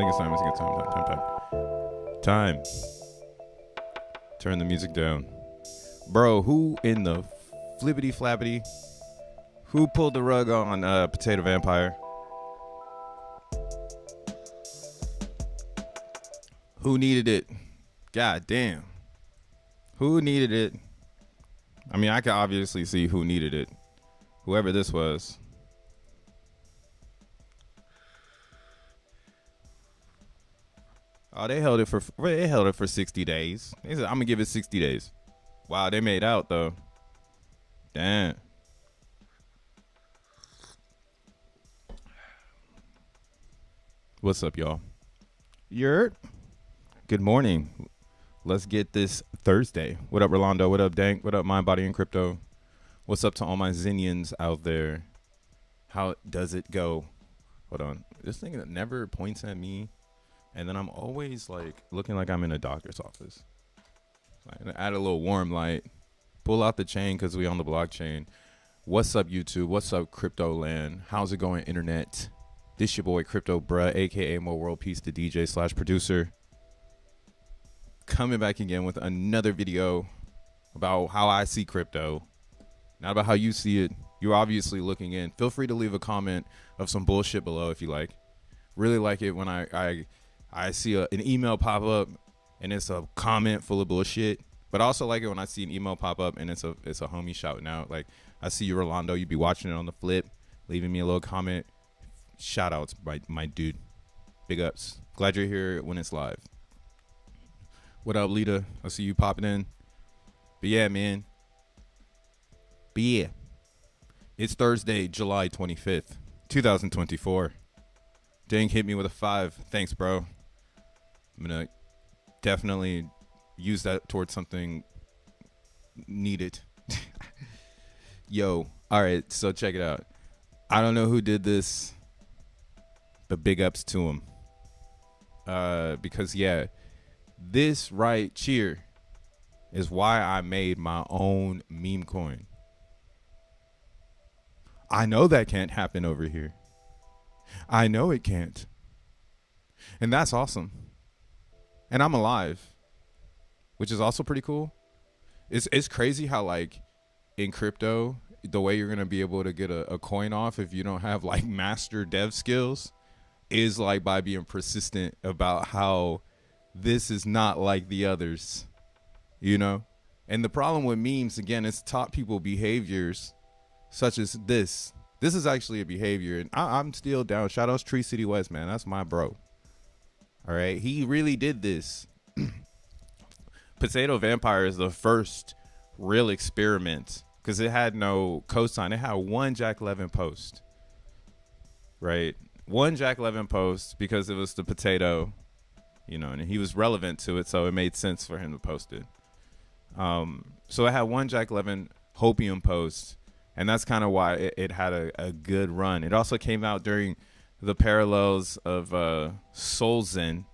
think it's time. I think it's time. Turn the music down. Bro, who in the flippity flappity? Who pulled the rug on Potato Vampire? Who needed it? God damn. Who needed it? I mean, I can obviously see who needed it. Whoever this was. Oh, they held it for 60 days. They said, I'm gonna give it 60 days. Wow, they made out though. Damn. What's up, y'all? Yurt. Good morning. Let's get this Thursday. What up, Rolando? What up, Dank? What up, Mind, Body, and Crypto? What's up to all my Zinians out there? How does it go? Hold on. This thing that never points at me. And then I'm always like looking like I'm in a doctor's office. Add a little warm light. Pull out the chain because we on the blockchain. What's up, YouTube? What's up, Crypto Land? How's it going, Internet? This your boy, Crypto Bruh, a.k.a. More World Peace, the DJ/producer. Coming back again with another video about how I see crypto. Not about how you see it. You're obviously looking in. Feel free to leave a comment of some bullshit below if you like. Really like it when I see an email pop up and it's a comment full of bullshit. But I also like it when I see an email pop up and it's a homie shouting out. Like, I see you, Rolando. You be watching it on the flip, leaving me a little comment. Shout outs, my dude. Big ups. Glad you're here when it's live. What up, Lita? I see you popping in. But yeah, man. But yeah. It's Thursday, July 25th, 2024. Dang hit me with a 5. Thanks, bro. I'm going to definitely use that towards something needed. Yo, all right, so check it out. I don't know who did this, but big ups to him. Because, yeah, this right here is why I made my own meme coin. I know that can't happen over here. I know it can't. And that's awesome. And I'm alive, which is also pretty cool. It's crazy how, like, in crypto, the way you're going to be able to get a coin off if you don't have, like, master dev skills is, like, by being persistent about how this is not like the others, you know? And the problem with memes, again, it's taught people behaviors such as this. This is actually a behavior, and I'm still down. Shout outs Tree City West, man. That's my bro. All right, he really did this. Potato Vampire is the first real experiment because it had no cosign. It had one Jack Levin post, right? One Jack Levin post because it was the potato, you know, and he was relevant to it, so it made sense for him to post it. So it had one Jack Levin Hopium post, and that's kind of why it had a good run. It also came out during the parallels of solXEN,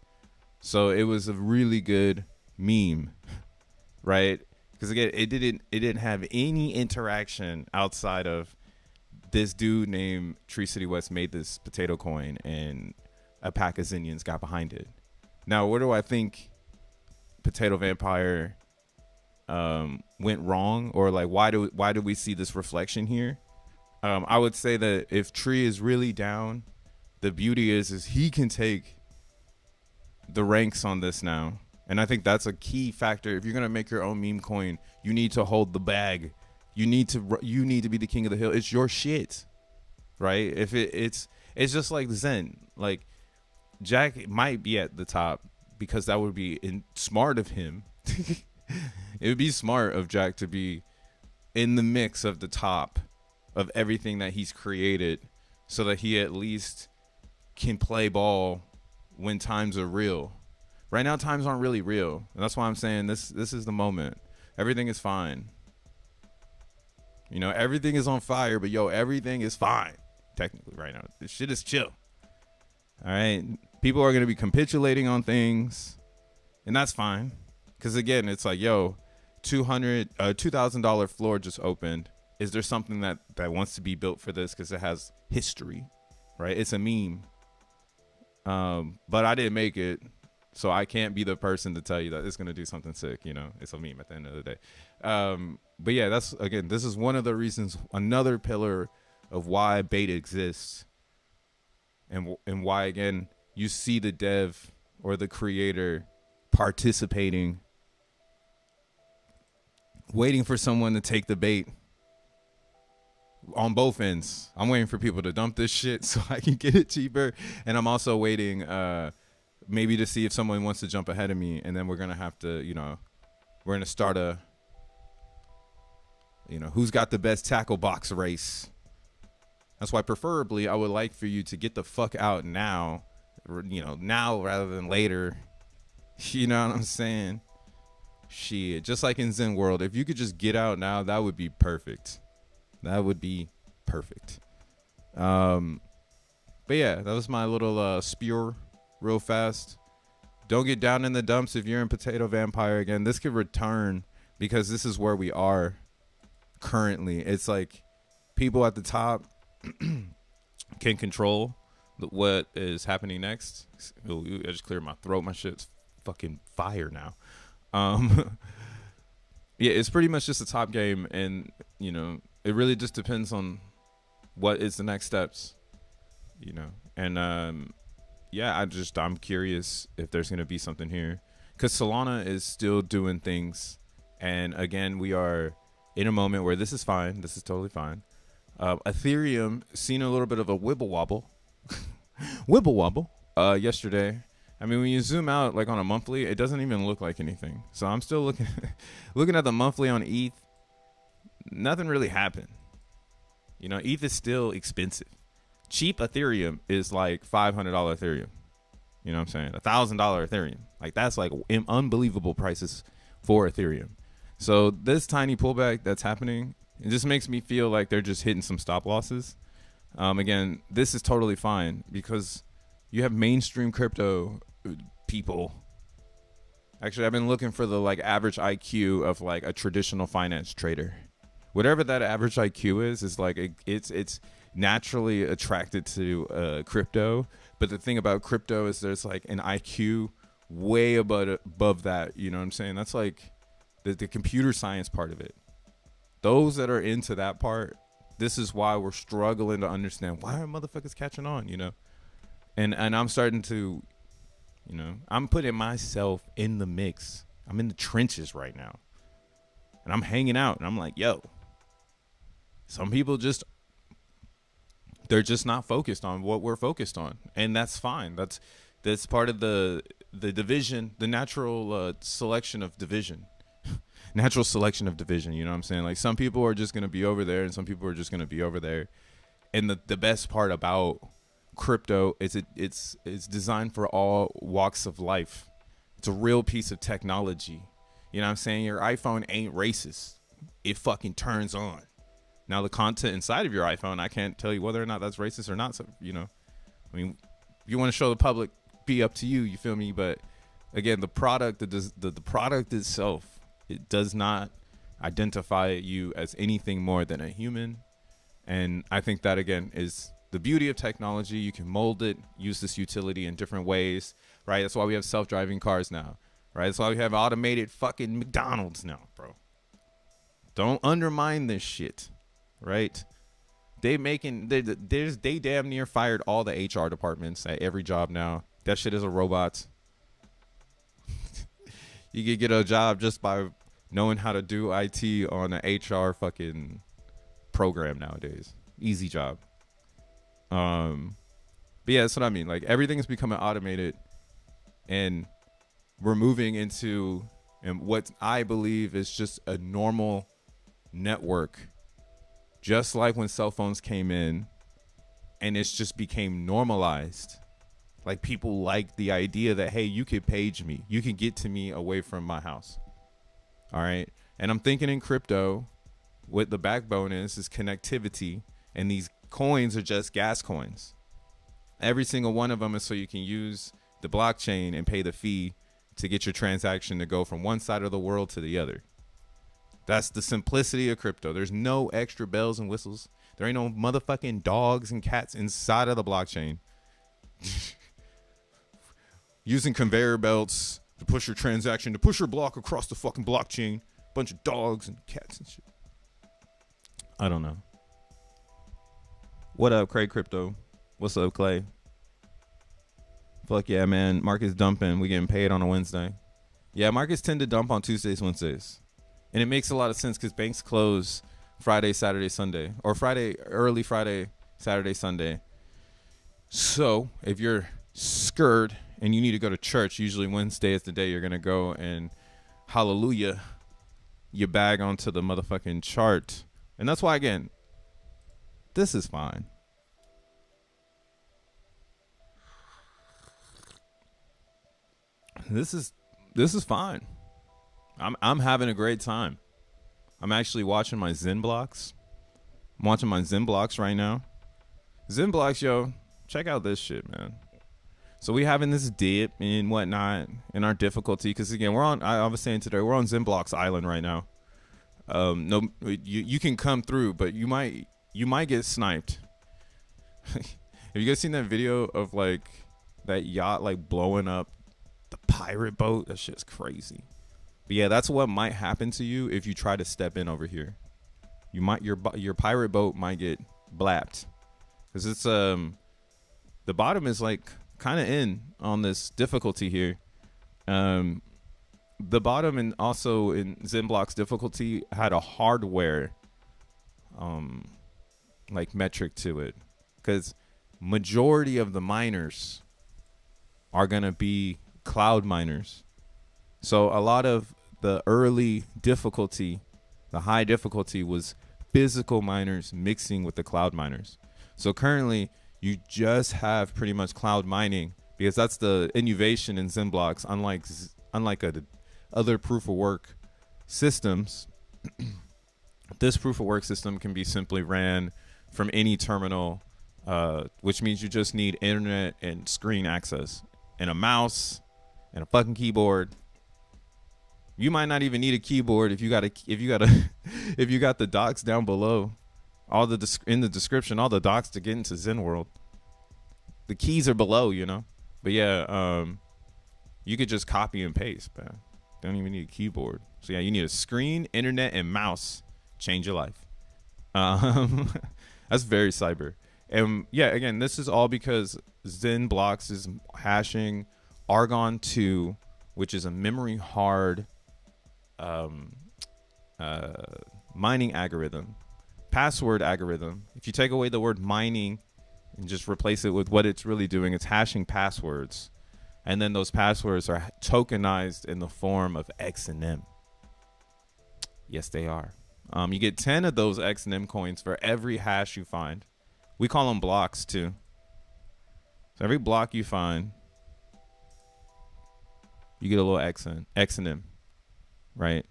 so it was a really good meme, right? Because again, it didn't have any interaction outside of this dude named Tree City West made this potato coin, and a pack of Zinians got behind it. Now, where do I think Potato Vampire went wrong, or like why do we see this reflection here? I would say that if Tree is really down, the beauty is he can take the ranks on this now. And I think that's a key factor. If you're going to make your own meme coin, you need to hold the bag. You need to be the king of the hill. It's your shit, right? If it's just like Zen. Like, Jack might be at the top because that would be smart of him. It would be smart of Jack to be in the mix of the top of everything that he's created so that he at least can play ball when times are real. Right now, times aren't really real. And that's why I'm saying this is the moment. Everything is fine. You know, everything is on fire, but yo, everything is fine. Technically right now. This shit is chill. All right. People are going to be capitulating on things, and that's fine. Because again, it's like, yo, $2,000 floor just opened. Is there something that wants to be built for this? Because it has history, right? It's a meme. But I didn't make it, so I can't be the person to tell you that it's gonna do something sick. You know, it's a meme at the end of the day. But yeah, that's, again, this is one of the reasons, another pillar of why beta exists, and why, again, you see the dev or the creator participating, waiting for someone to take the bait on both ends. I'm waiting for people to dump this shit so I can get it cheaper, and I'm also waiting maybe to see if someone wants to jump ahead of me, and then we're gonna have to, we're gonna start a, who's got the best tackle box race. That's why preferably I would like for you to get the fuck out now, now rather than later. You know what I'm saying? Shit, just like in Zen World, if you could just get out now, that would be perfect. That would be perfect. But yeah, that was my little spew real fast. Don't get down in the dumps if you're in Potato Vampire. Again, this could return because this is where we are currently. It's like people at the top can control what is happening next. I just cleared my throat. My shit's fucking fire now. Yeah, it's pretty much just a top game, and it really just depends on what is the next steps, and yeah, I'm curious if there's gonna be something here, because Solana is still doing things, and again, we are in a moment where this is fine. This is totally fine. Ethereum seen a little bit of a wibble wobble yesterday. I mean, when you zoom out like on a monthly, it doesn't even look like anything. So I'm still looking at the monthly on ETH. Nothing really happened. ETH is still expensive. Cheap Ethereum is like $500 Ethereum. You know what I'm saying? $1,000 Ethereum. Like, that's like unbelievable prices for Ethereum. So this tiny pullback that's happening, it just makes me feel like they're just hitting some stop losses. Again, this is totally fine because you have mainstream crypto people. Actually, I've been looking for the average IQ of like a traditional finance trader. Whatever that average IQ is like it's naturally attracted to crypto. But the thing about crypto is there's like an IQ way above that. You know what I'm saying? That's like the computer science part of it. Those that are into that part, this is why we're struggling to understand why are motherfuckers catching on, And I'm starting to, I'm putting myself in the mix. I'm in the trenches right now. And I'm hanging out. And I'm like, yo, some people they're just not focused on what we're focused on. And that's fine. That's part of the division, the natural selection of division. Natural selection of division, you know what I'm saying? Like, some people are just going to be over there and some people are just going to be over there. And the best part about crypto is it's designed for all walks of life. It's a real piece of technology. You know what I'm saying? Your iPhone ain't racist. It fucking turns on. Now, the content inside of your iPhone, I can't tell you whether or not that's racist or not. So, I mean, if you want to show the public, be up to you. You feel me? But again, the product, the product itself, it does not identify you as anything more than a human. And I think that, again, is the beauty of technology. You can mold it, use this utility in different ways, right? That's why we have self-driving cars now, right? That's why we have automated fucking McDonald's now, bro. Don't undermine this shit, right? They damn near fired all the HR departments at every job now. That shit is a robot. You could get a job just by knowing how to do IT on an HR fucking program nowadays. Easy job. But yeah, that's what I mean. Like, everything is becoming automated, and we're moving into what I believe is just a normal network, just like when cell phones came in, and it's just became normalized. Like, people like the idea that, hey, you could page me. You can get to me away from my house. All right. And I'm thinking in crypto, what the backbone is connectivity. And these coins are just gas coins. Every single one of them is so you can use the blockchain and pay the fee to get your transaction to go from one side of the world to the other. That's the simplicity of crypto. There's no extra bells and whistles. There ain't no motherfucking dogs and cats inside of the blockchain. using conveyor belts to push your transaction, to push your block across the fucking blockchain. Bunch of dogs and cats and shit. I don't know. What up, Craig Crypto? What's up, Clay? Fuck yeah, man. Market's dumping. We getting paid on a Wednesday. Yeah, markets tend to dump on Tuesdays, Wednesdays. And it makes a lot of sense because banks close Friday, Saturday, Sunday. Or Friday, early Friday, Saturday, Sunday. So if you're scared and you need to go to church, usually Wednesday is the day you're going to go and hallelujah, you bag onto the motherfucking chart. And that's why, again, this is fine. This is fine. I'm having a great time. I'm actually watching my XENblocks. I'm watching my XENblocks right now. XENblocks, yo, check out this shit, man. So we having this dip and whatnot in our difficulty because again I was saying today we're on XENblocks Island right now. No, you can come through, but you might get sniped. Have you guys seen that video of like that yacht like blowing up the pirate boat? That shit's crazy. But yeah, that's what might happen to you if you try to step in over here. You might your pirate boat might get blapped because it's the bottom is like kind of in on this difficulty here. The bottom and also in XENblocks difficulty had a hardware like metric to it because majority of the miners are gonna be cloud miners. So a lot of the early difficulty, the high difficulty, was physical miners mixing with the cloud miners. So currently you just have pretty much cloud mining because that's the innovation in XENblocks. Unlike other proof of work systems, this proof of work system can be simply ran from any terminal, which means you just need internet and screen access and a mouse and a fucking keyboard. You might not even need a keyboard if you got the docs down below, in the description, all the docs to get into Zen World. The keys are below, you know. But yeah, you could just copy and paste, man. Don't even need a keyboard. So yeah, you need a screen, internet, and mouse. Change your life. That's very cyber. And yeah, again, this is all because XENblocks is hashing Argon 2, which is a memory hard mining algorithm, password algorithm. If you take away the word mining and just replace it with what it's really doing, it's hashing passwords. And then those passwords are tokenized in the form of X and M. Yes, they are. You get 10 of those X and M coins for every hash you find. We call them blocks too. So every block you find, you get a little X and M, right?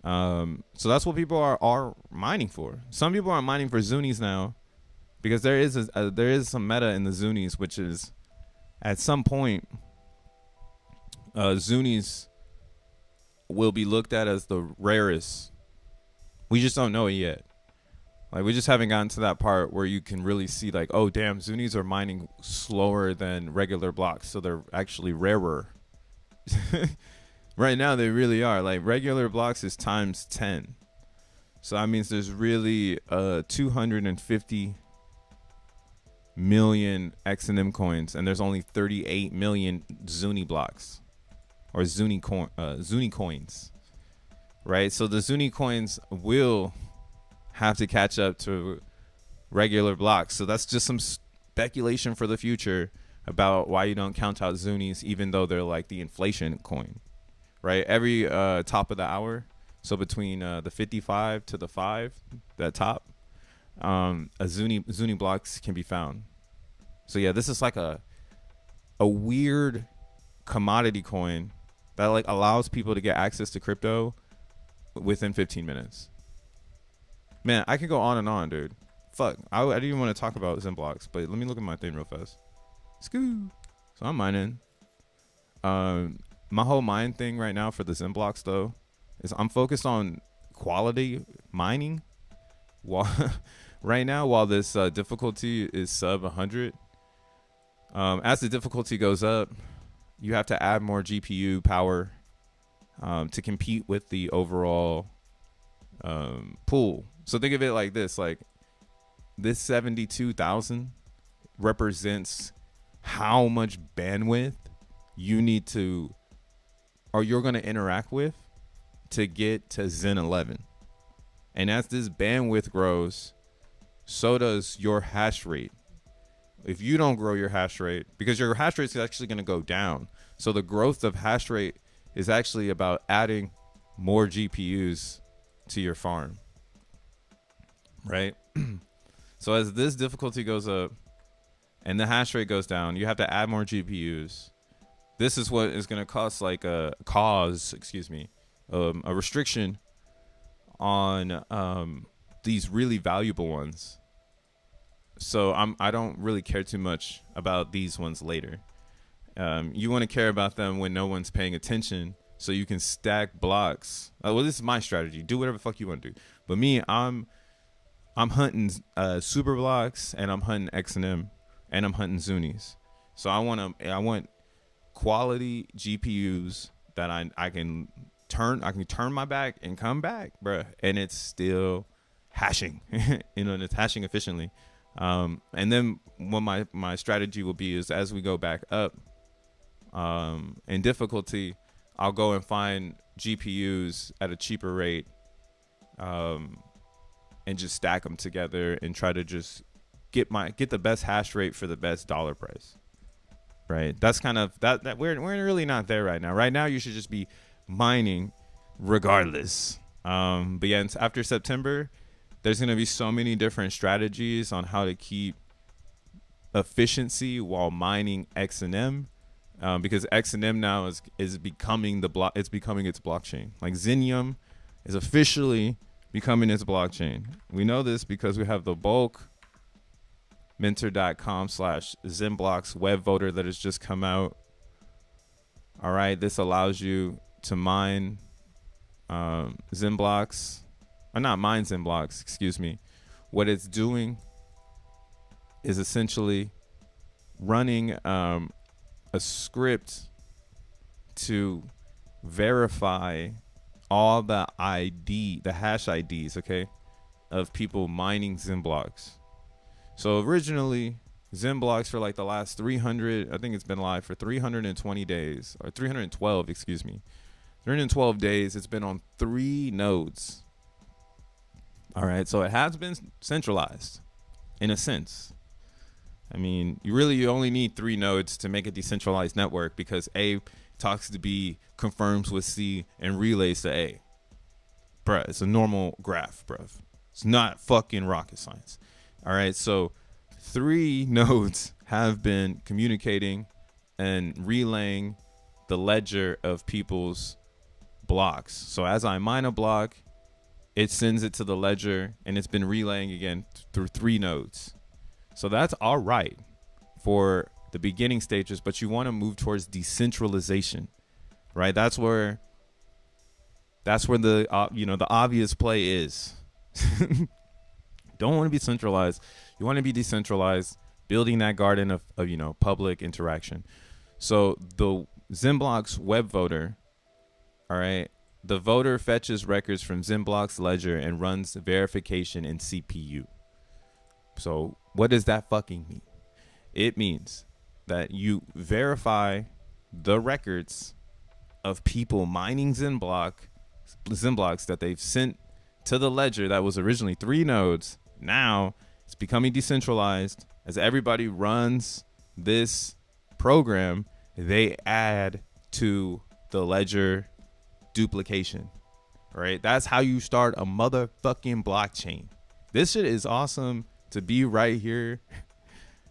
So that's what people are mining for. Some people are mining for Zunies now because there is some meta in the Zunies, which is at some point Zunies will be looked at as the rarest. We just don't know it yet. Like, we just haven't gotten to that part where you can really see like, oh damn, Zunies are mining slower than regular blocks, so they're actually rarer. Right now they really are. Like, regular blocks is times 10, so that means there's really 250 million X and M coins, and there's only 38 million Zuni blocks or Zuni coins, right? So the Zuni coins will have to catch up to regular blocks. So that's just some speculation for the future about why you don't count out Zunies, even though they're like the inflation coin, right? Every top of the hour, so between the 55 to the 5, that top, a Zuni blocks can be found. So yeah, this is like a weird commodity coin that like allows people to get access to crypto within 15 minutes. Man, I could go on and on, dude. Fuck, I didn't even want to talk about XENblocks, but let me look at my thing real fast. Scoo. So I'm mining. My whole mine thing right now for the XENblocks though is I'm focused on quality mining. Right now, while this difficulty is sub 100, as the difficulty goes up, you have to add more GPU power to compete with the overall pool. So think of it like this: like this 72,000 represents how much bandwidth you need to, or you're going to interact with to get to Zen 11. And as this bandwidth grows, so does your hash rate. If you don't grow your hash rate, because your hash rate is actually going to go down. So the growth of hash rate is actually about adding more GPUs to your farm, right? So as this difficulty goes up and the hash rate goes down, you have to add more GPUs. This is what is going to cost like a restriction on these really valuable ones. So I don't really care too much about these ones later. You want to care about them when no one's paying attention, so you can stack blocks. Well, this is my strategy. Do whatever the fuck you want to do. But me, I'm hunting super blocks, and I'm hunting XNM, and I'm hunting Zunis. So I want quality GPUs that I can turn my back and come back, bruh, and it's still hashing, and it's hashing efficiently. And then what my strategy will be is, as we go back up in difficulty, I'll go and find GPUs at a cheaper rate, and just stack them together and try to just get the best hash rate for the best dollar price. Right. That's kind of that we're really not there right now. Right now, you should just be mining regardless. But yeah, after September, there's going to be so many different strategies on how to keep efficiency while mining XNM, because XNM now is becoming it's becoming its blockchain. Like Xenium is officially becoming its blockchain. We know this because we have the bulk mentor.com/xeNFTs web voter that has just come out. All right, this allows you to mine XENblocks, or not mine XENblocks, excuse me. What it's doing is essentially running a script to verify all the hash IDs, okay, of people mining XENblocks. So originally, XENblocks for like the last 300, I think it's been live for 320 days, or 312, excuse me. 312 days, it's been on 3 nodes. All right, so it has been centralized in a sense. I mean, you only need 3 nodes to make a decentralized network, because A talks to B, confirms with C, and relays to A. Bruh, it's a normal graph, bruh. It's not fucking rocket science. All right, so 3 nodes have been communicating and relaying the ledger of people's blocks. So as I mine a block, it sends it to the ledger, and it's been relaying again through 3 nodes. So that's all right for the beginning stages, but you want to move towards decentralization, right? That's where the the obvious play is. Don't want to be centralized. You want to be decentralized, building that garden of public interaction. So the XENblocks web voter, all right, the voter fetches records from XENblocks ledger and runs verification in CPU. So what does that fucking mean? It means that you verify the records of people mining XENblocks that they've sent to the ledger that was originally 3 nodes. Now it's becoming decentralized. As everybody runs this program, they add to the ledger duplication. Right? That's how you start a motherfucking blockchain. This shit is awesome to be right here,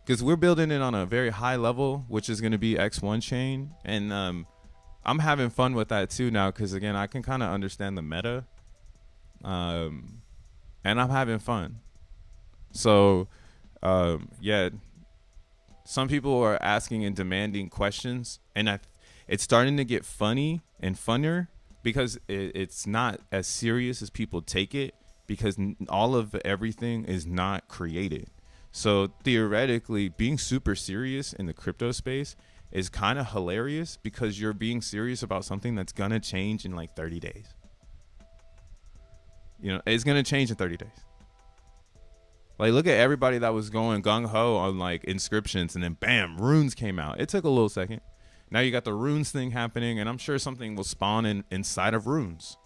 because we're building it on a very high level, which is going to be X1 chain. And I'm having fun with that too now, because again, I can kind of understand the meta, and I'm having fun. So yeah, some people are asking and demanding questions, and it's starting to get funny and funner, because it's not as serious as people take it, because all of everything is not created. So theoretically, being super serious in the crypto space is kind of hilarious because you're being serious about something that's going to change in like 30 days. You know, it's going to change in 30 days. Like, look at everybody that was going gung-ho on like inscriptions, and then bam, runes came out. It took a little second. Now you got the runes thing happening, and I'm sure something will spawn inside of runes.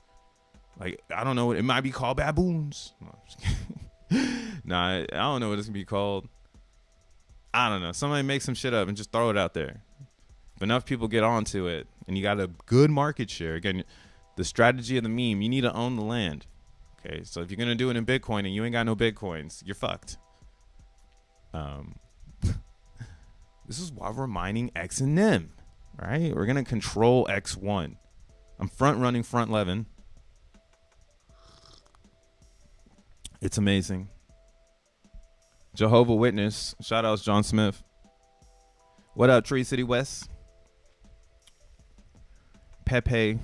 Like, I don't know. It might be called baboons. No, I'm just kidding. Nah, I don't know what it's going to be called. I don't know. Somebody make some shit up and just throw it out there. If enough people get onto it, and you got a good market share. Again, the strategy of the meme, you need to own the land. Okay, so if you're going to do it in Bitcoin and you ain't got no Bitcoins, you're fucked. This is why we're mining XENM, right? We're going to control X1. I'm front-running front 11. It's amazing. Jehovah Witness. Shout outs John Smith. What up, Tree City West? Pepe.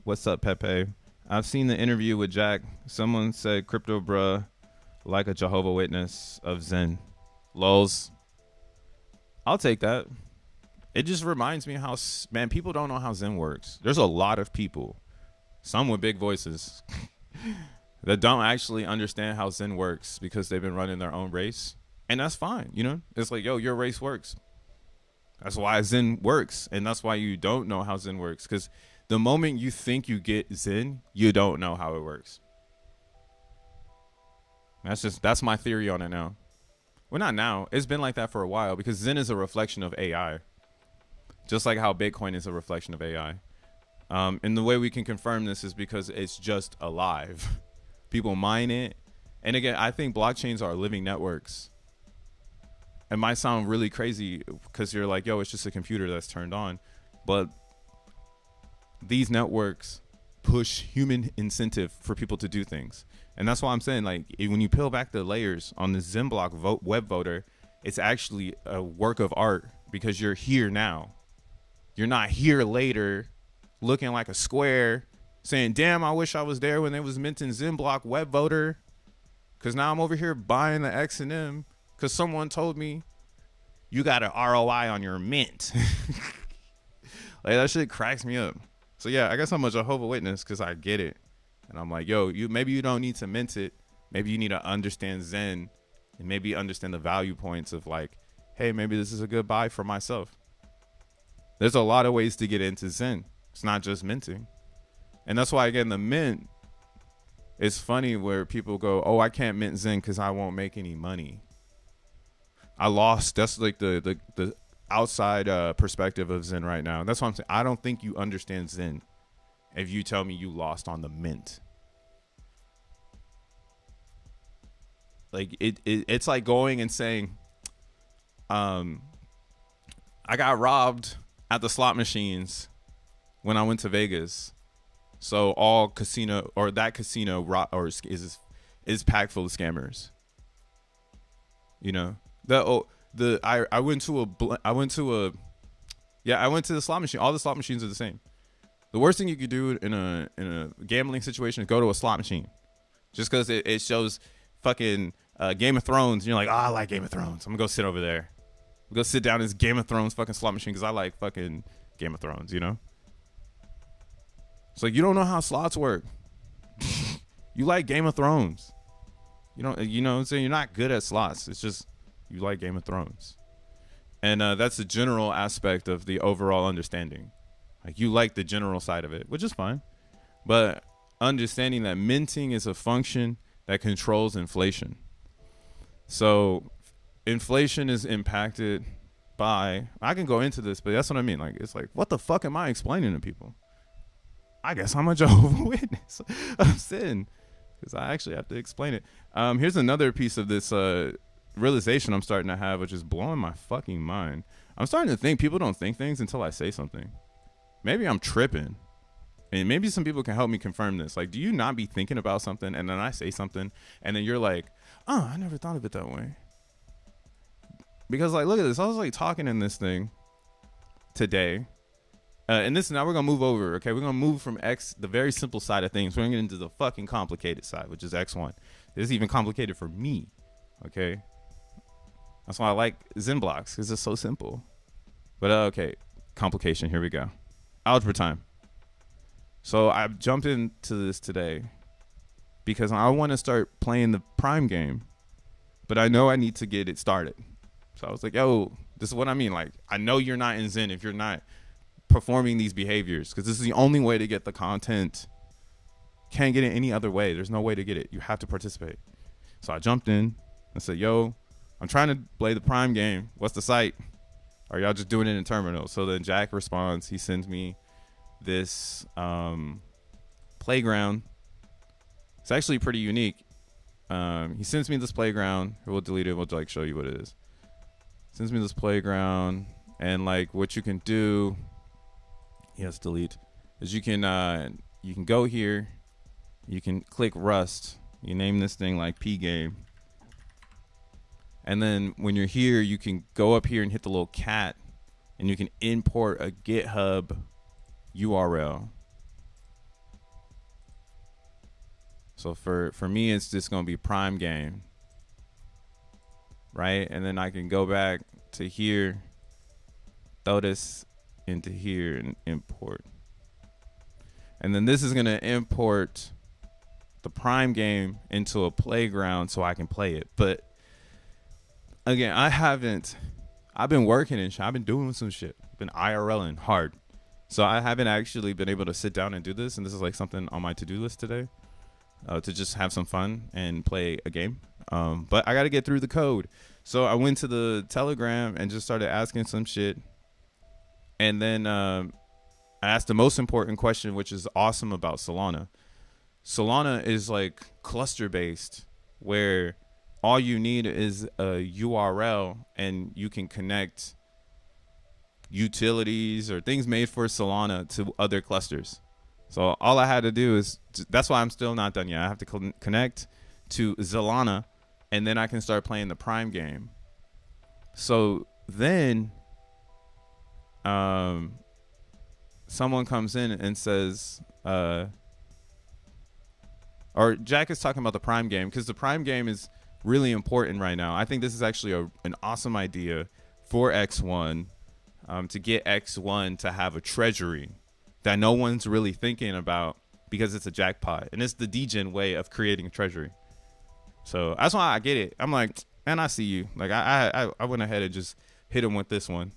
What's up, Pepe? I've seen the interview with Jack. Someone said crypto bruh like a Jehovah Witness of Zen. Lols. I'll take that. It just reminds me how, man, people don't know how Zen works. There's a lot of people, some with big voices, that don't actually understand how Zen works because they've been running their own race. And that's fine, you know? It's like, yo, your race works. That's why Zen works. And that's why you don't know how Zen works. Because the moment you think you get Zen, you don't know how it works. That's my theory on it now. Well, not now. It's been like that for a while because Zen is a reflection of AI. Just like how Bitcoin is a reflection of AI. And the way we can confirm this is because it's just alive. People mine it. And again, I think blockchains are living networks. It might sound really crazy because you're like, yo, it's just a computer that's turned on. But these networks push human incentive for people to do things. And that's why I'm saying, like, when you peel back the layers on the XENblocks web voter, it's actually a work of art because you're here now. You're not here later looking like a square saying, damn, I wish I was there when they was minting XENblock web voter. Because now I'm over here buying the XENM because someone told me you got an ROI on your mint. Like, that shit cracks me up. So yeah, I guess I'm a Jehovah Witness because I get it. And I'm like, yo, maybe you don't need to mint it. Maybe you need to understand Zen and maybe understand the value points of like, hey, maybe this is a good buy for myself. There's a lot of ways to get into Zen. It's not just minting. And that's why, again, the mint is funny where people go, oh, I can't mint Zen because I won't make any money. I lost. That's like the outside perspective of Zen right now. That's what I'm saying. I don't think you understand Zen if you tell me you lost on the mint. Like it's like going and saying, I got robbed at the slot machines when I went to Vegas. So all casino or that casino is packed full of scammers. You know, I went to the slot machine. All the slot machines are the same. The worst thing you could do in a gambling situation is go to a slot machine, just because it shows fucking Game of Thrones. And you're like, oh, I like Game of Thrones. I'm gonna go sit over there. I'm gonna go sit down in this Game of Thrones fucking slot machine because I like fucking Game of Thrones. You know. It's like, you don't know how slots work. You like Game of Thrones. You know what I'm saying? You're not good at slots. It's just you like Game of Thrones. And that's the general aspect of the overall understanding. Like, you like the general side of it, which is fine. But understanding that minting is a function that controls inflation. So inflation is impacted by, I can go into this, but that's what I mean. Like, it's like, what the fuck am I explaining to people? I guess I'm a Jehovah's Witness. I'm saying, because I actually have to explain it. Here's another piece of this realization I'm starting to have, which is blowing my fucking mind. I'm starting to think people don't think things until I say something. Maybe I'm tripping. And maybe some people can help me confirm this. Like, do you not be thinking about something and then I say something and then you're like, oh, I never thought of it that way? Because, like, look at this. I was like talking in this thing today. And this, now we're going to move over, okay? We're going to move from the very simple side of things. We're going to get into the fucking complicated side, which is X1. This is even complicated for me, okay? That's why I like XENblocks, because it's so simple. But okay, complication. Here we go. Algebra time. So I jumped into this today because I want to start playing the Prime game, but I know I need to get it started. So I was like, yo, this is what I mean. Like, I know you're not in Zen if you're not performing these behaviors, because this is the only way to get the content. Can't get it any other way. There's no way to get it. You have to participate. So I jumped in and said, yo, I'm trying to play the Prime game. What's the site? Are y'all just doing it in terminal? So then Jack responds. He sends me this playground. It's actually pretty unique. He sends me this playground. We'll delete it. We'll like show you what it is. Sends me this playground, and like what you can do, yes, delete, is you can go here, you can click Rust, you name this thing like P game, and then when you're here, you can go up here and hit the little cat, and you can import a GitHub URL. So for me, it's just gonna be Prime game, right? And then I can go back to here, throw this into here and import. And then this is gonna import the Prime game into a playground so I can play it. But again, I've been working and I've been doing some shit. I've been IRLing hard. So I haven't actually been able to sit down and do this. And this is like something on my to-do list today. To just have some fun and play a game. But I got to get through the code. So I went to the Telegram and just started asking some shit. And then I asked the most important question, which is awesome about Solana. Solana is like cluster based, where all you need is a URL and you can connect utilities or things made for Solana to other clusters. So all I had to do is, that's why I'm still not done yet. I have to connect to Solana, and then I can start playing the Prime game. So then someone comes in and says, or Jack is talking about the Prime game, because the Prime game is really important right now. I think this is actually an awesome idea for X1, to get X1 to have a treasury that no one's really thinking about, because it's a jackpot and it's the degen way of creating a treasury. So that's why I get it. I'm like, man, I see you. Like I went ahead and just hit him with this one.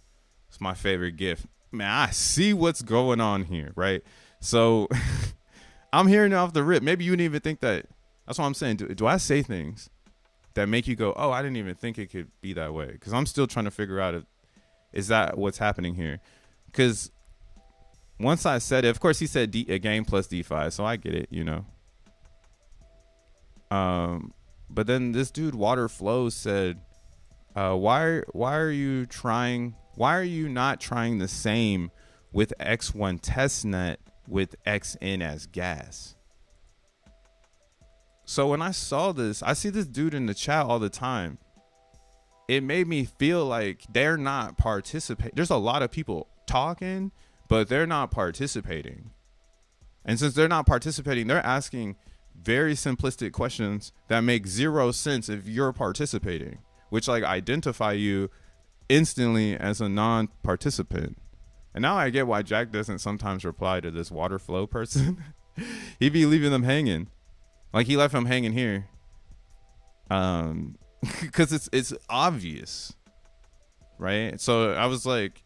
It's my favorite gift. Man, I see what's going on here, right? So I'm hearing it off the rip. Maybe you didn't even think that. That's what I'm saying. Do I say things that make you go, oh, I didn't even think it could be that way? Because I'm still trying to figure out is that what's happening here? Because once I said it, of course he said a game plus DeFi, so I get it, you know. But then this dude Water Flows said, why are you not trying the same with X1 testnet with XN as gas? So when I saw this, I see this dude in the chat all the time. It made me feel like they're not participating. There's a lot of people talking, but they're not participating. And since they're not participating, they're asking very simplistic questions that make zero sense if you're participating, which like identify you instantly as a non-participant. And now I get why Jack doesn't sometimes reply to this Water Flow person. He'd be leaving them hanging. Like he left him hanging here. Because it's obvious, right? So I was like,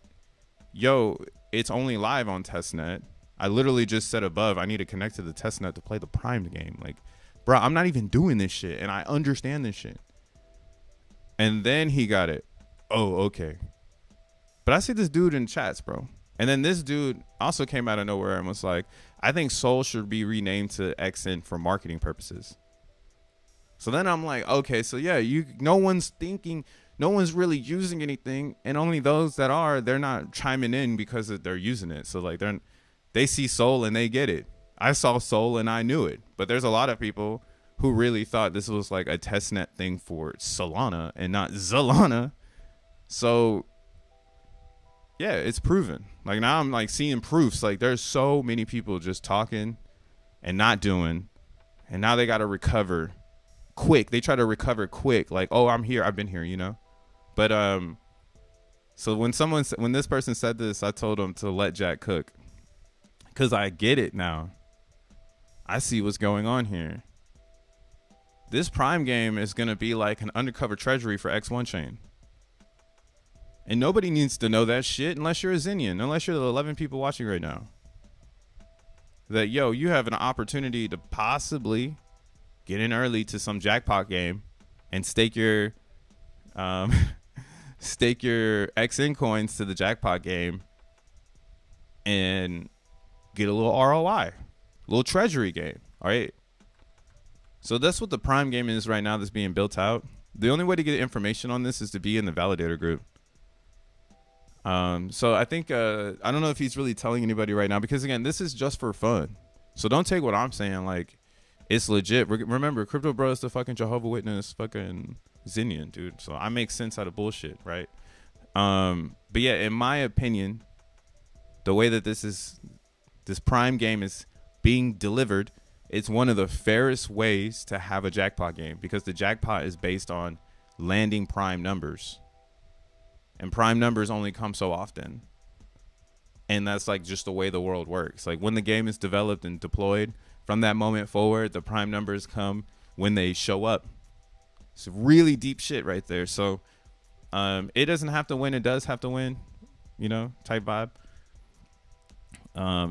yo, it's only live on testnet. I literally just said above, I need to connect to the testnet to play the Prime game. Like, bro, I'm not even doing this shit, and I understand this shit. And then he got it. Oh, okay. But I see this dude in chats, bro. And then this dude also came out of nowhere and was like, I think Sol should be renamed to XN for marketing purposes. So then I'm like, okay, so yeah, no one's really using anything, and only those that are, they're not chiming in because they're using it. So like they see Sol and they get it. I saw Sol and I knew it. But there's a lot of people who really thought this was like a testnet thing for Solana and not Solana. So yeah, it's proven. Like now I'm like seeing proofs. Like there's so many people just talking and not doing, and now they got to recover quick. They try to recover quick. Like, oh, I'm here. I've been here, you know. But So when this person said this, I told him to let Jack cook, because I get it now. I see what's going on here. This Prime game is going to be like an undercover treasury for X1 chain. And nobody needs to know that shit unless you're a Zenian, unless you're the 11 people watching right now. That, yo, you have an opportunity to possibly get in early to some jackpot game and stake your XN coins to the jackpot game and get a little ROI, a little treasury game. All right. So that's what the Prime game is right now that's being built out. The only way to get information on this is to be in the validator group. So I think, I don't know if he's really telling anybody right now, because again, this is just for fun. So don't take what I'm saying like it's legit. Remember, Crypto Bro is the fucking Jehovah's Witness fucking Zenian, dude. So I make sense out of bullshit, right? But yeah, in my opinion, the way that this Prime game is being delivered, it's one of the fairest ways to have a jackpot game, because the jackpot is based on landing prime numbers. And prime numbers only come so often. And that's like just the way the world works. Like when the game is developed and deployed, from that moment forward, the prime numbers come when they show up. It's really deep shit right there. So it doesn't have to win. It does have to win, you know, type vibe.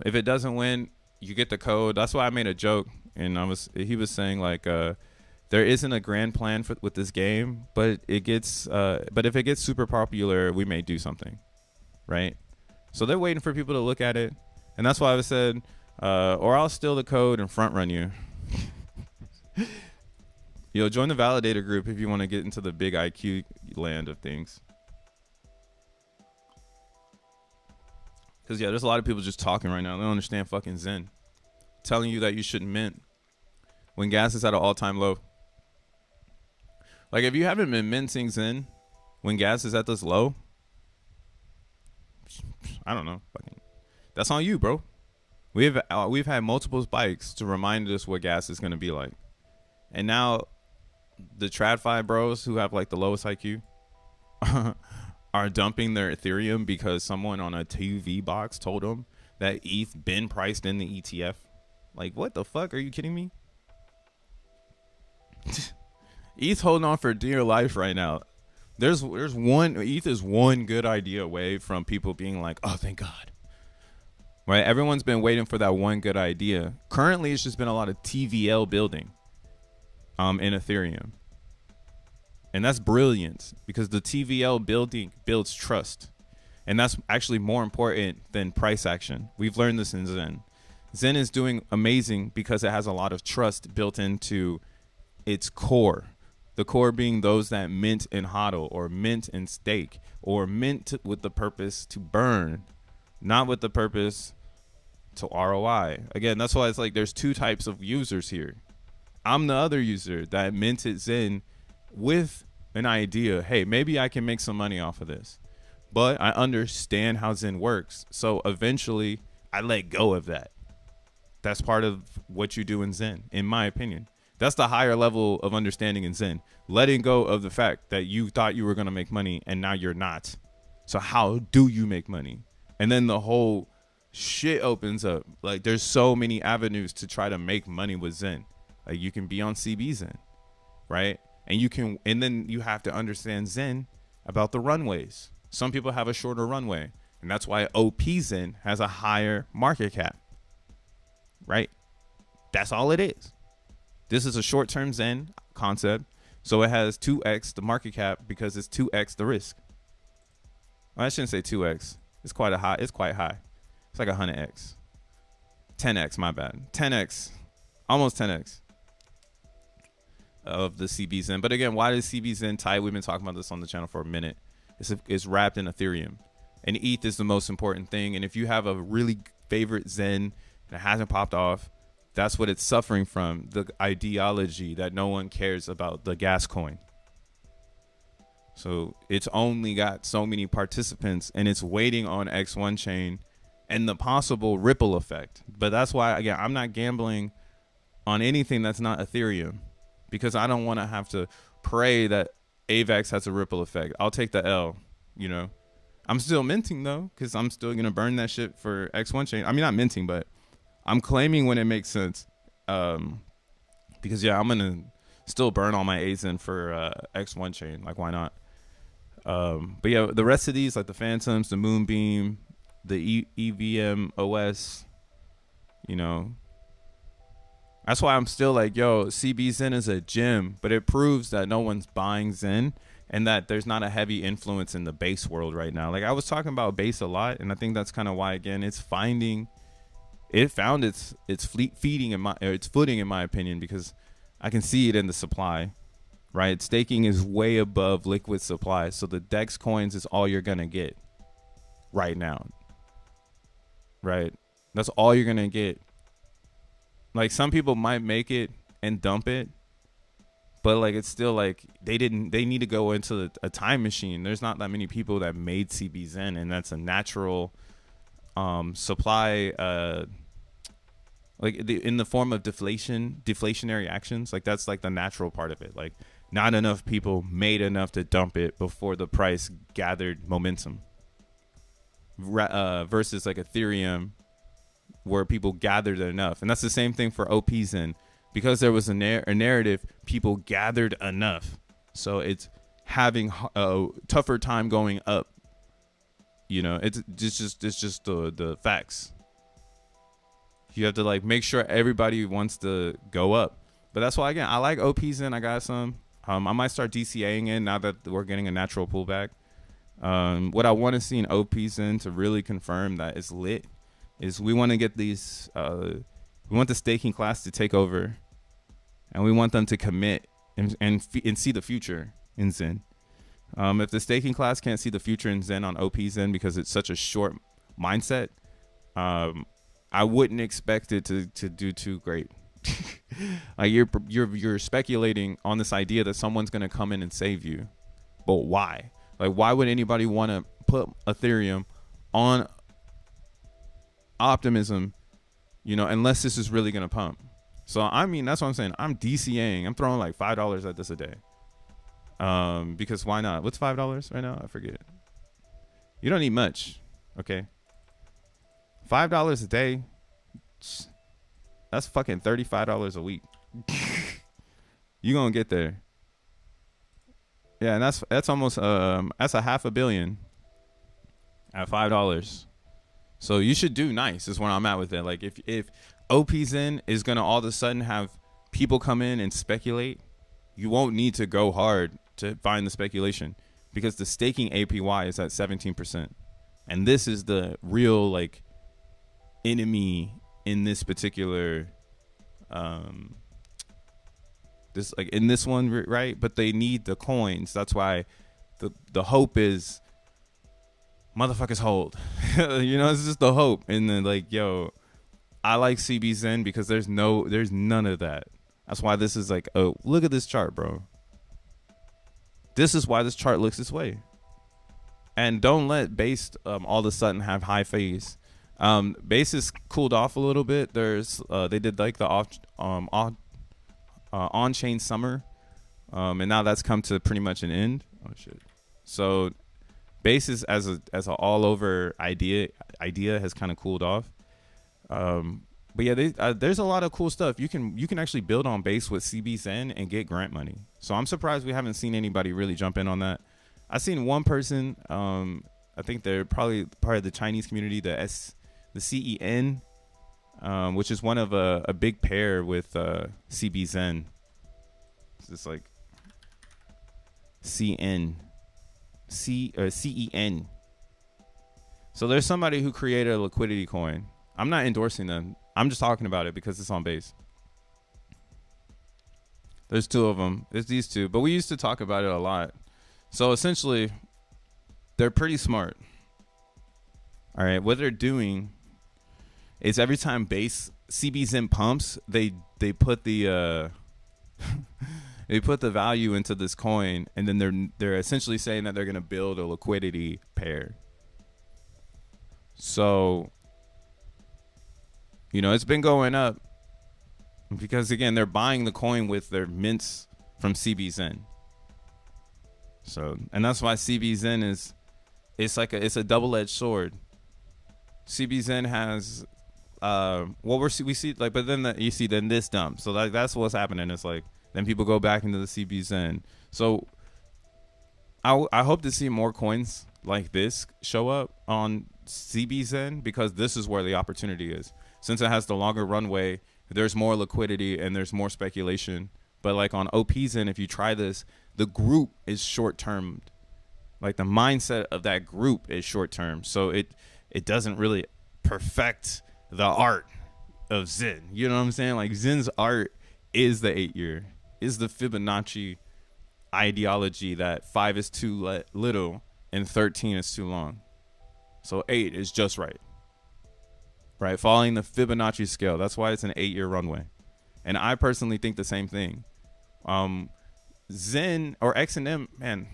If it doesn't win, you get the code. That's why I made a joke. And he was saying like, there isn't a grand plan with this game, but if it gets super popular, we may do something, right? So they're waiting for people to look at it, and that's why I said, or I'll steal the code and front run you. Yo, join the validator group if you want to get into the big IQ land of things. Because yeah, there's a lot of people just talking right now. They don't understand fucking Zen, telling you that you shouldn't mint when gas is at an all-time low. Like, if you haven't been minting Zen when gas is at this low, I don't know. Fucking, that's on you, bro. We've had multiple spikes to remind us what gas is going to be like. And now the TradFi bros who have like the lowest IQ are dumping their Ethereum because someone on a TV box told them that ETH been priced in the ETF. Like, what the fuck? Are you kidding me? ETH holding on for dear life right now. There's one, ETH is one good idea away from people being like, oh, thank God. Right? Everyone's been waiting for that one good idea. Currently, it's just been a lot of TVL building in Ethereum. And that's brilliant, because the TVL building builds trust. And that's actually more important than price action. We've learned this in Zen. Zen is doing amazing because it has a lot of trust built into its core. The core being those that mint and hodl, or mint and stake, or mint with the purpose to burn, not with the purpose to ROI. Again, that's why it's like there's two types of users here. I'm the other user that minted Zen with an idea, hey, maybe I can make some money off of this. But I understand how Zen works. So eventually I let go of that. That's part of what you do in Zen, in my opinion. That's the higher level of understanding in Zen. Letting go of the fact that you thought you were going to make money and now you're not. So how do you make money? And then the whole shit opens up. Like, there's so many avenues to try to make money with Zen. Like, you can be on CB Zen, right? And then you have to understand Zen about the runways. Some people have a shorter runway, and that's why OP Zen has a higher market cap, right? That's all it is. This is a short-term Zen concept, so it has 2x the market cap because it's 2x the risk. Well, I shouldn't say 2x. It's quite high. It's like 100x. 10x, my bad. 10x, almost 10x of the CB Zen. But again, why is CB Zen tight? We've been talking about this on the channel for a minute. It's wrapped in Ethereum, and ETH is the most important thing. And if you have a really favorite Zen that hasn't popped off, that's what it's suffering from, the ideology that no one cares about the gas coin. So it's only got so many participants, and it's waiting on X1 chain and the possible ripple effect. But that's why, again, I'm not gambling on anything that's not Ethereum, because I don't want to have to pray that AVAX has a ripple effect. I'll take the L, you know. I'm still minting though, because I'm still gonna burn that shit for X1 chain. I mean, not minting, but I'm claiming when it makes sense. Because yeah, I'm gonna still burn all my XEN for X1 chain. Like, why not? But yeah, the rest of these, like the Phantoms, the Moonbeam, the EVM OS, you know, that's why I'm still like, yo, CB Zen is a gem, but it proves that no one's buying Zen and that there's not a heavy influence in the base world right now. Like, I was talking about base a lot, and I think that's kind of why, again, it found its footing in my opinion, because I can see it in the supply, right? Staking is way above liquid supply, so the DEX coins is all you're gonna get right now, right? That's all you're gonna get. Like, some people might make it and dump it, but like, it's still like they need to go into a time machine. There's not that many people that made CB Zen, and that's a natural supply, like in the form of deflationary actions. Like, that's like the natural part of it. Like, not enough people made enough to dump it before the price gathered momentum, versus like Ethereum, where people gathered enough. And that's the same thing for OPs. And because there was a narrative, people gathered enough, so it's having a tougher time going up. You know, it's just the facts. You have to like make sure everybody wants to go up. But that's why, again, I like OPs in. I got some. I might start DCAing in now that we're getting a natural pullback. What I want to see in OPs in to really confirm that it's lit is we want to get these. We want the staking class to take over, and we want them to commit and see the future in Zen. If the staking class can't see the future in Zen on OP Zen because it's such a short mindset, I wouldn't expect it to do too great. Like, you're speculating on this idea that someone's gonna come in and save you, but why? Like, why would anybody want to put Ethereum on optimism, you know, unless this is really gonna pump? So I mean, that's what I'm saying. I'm DCAing. I'm throwing like $5 at this a day. Because why not? What's $5 right now? I forget. You don't need much, okay? $5 a day, that's fucking $35 a week. You gonna get there. Yeah, and that's almost that's a $500 million at $5. So you should do nice is where I'm at with it. Like, if OPZen is gonna all of a sudden have people come in and speculate, you won't need to go hard to find the speculation, because the staking APY is at 17%, and this is the real like enemy in this particular this, like, in this one, right? But they need the coins. That's why the hope is motherfuckers hold. You know, it's just the hope. And then, like, yo, I like CB Zen because there's none of that. That's why this is like, oh, look at this chart, bro. This is why this chart looks this way. And don't let base all of a sudden have high phase. Base is cooled off a little bit. There's they did like the on-chain summer, and now that's come to pretty much an end. Oh shit! So base is as a all over idea has kind of cooled off. But yeah, there's a lot of cool stuff. You can actually build on base with CB Zen and get grant money. So I'm surprised we haven't seen anybody really jump in on that. I've seen one person. I think they're probably part of the Chinese community, the XEN, which is one of a big pair with CB Zen. It's just like CEN. So there's somebody who created a liquidity coin. I'm not endorsing them. I'm just talking about it because it's on base. There's two of them. There's these two, but we used to talk about it a lot. So essentially, they're pretty smart. All right, what they're doing is every time base CB Zen pumps, they put the they put the value into this coin, and then they're essentially saying that they're gonna build a liquidity pair. So, you know, it's been going up because, again, they're buying the coin with their mints from CB Zen. So, and that's why CB Zen is it's a double-edged sword. CBZen has we see like, but then you see then this dump. So like that's what's happening. It's like then people go back into the CBZen. So I hope to see more coins like this show up on CBZen, because this is where the opportunity is. Since it has the longer runway, there's more liquidity and there's more speculation. But like on OPZen, if you try this, the group is short-termed. Like the mindset of that group is short-term. So it doesn't really perfect the art of Zen. You know what I'm saying? Like Zen's art is the 8-year, is the Fibonacci ideology that 5 is too little and 13 is too long. So 8 is just right. Right? Following the Fibonacci scale. That's why it's an 8-year runway. And I personally think the same thing. Zen or XENM, man,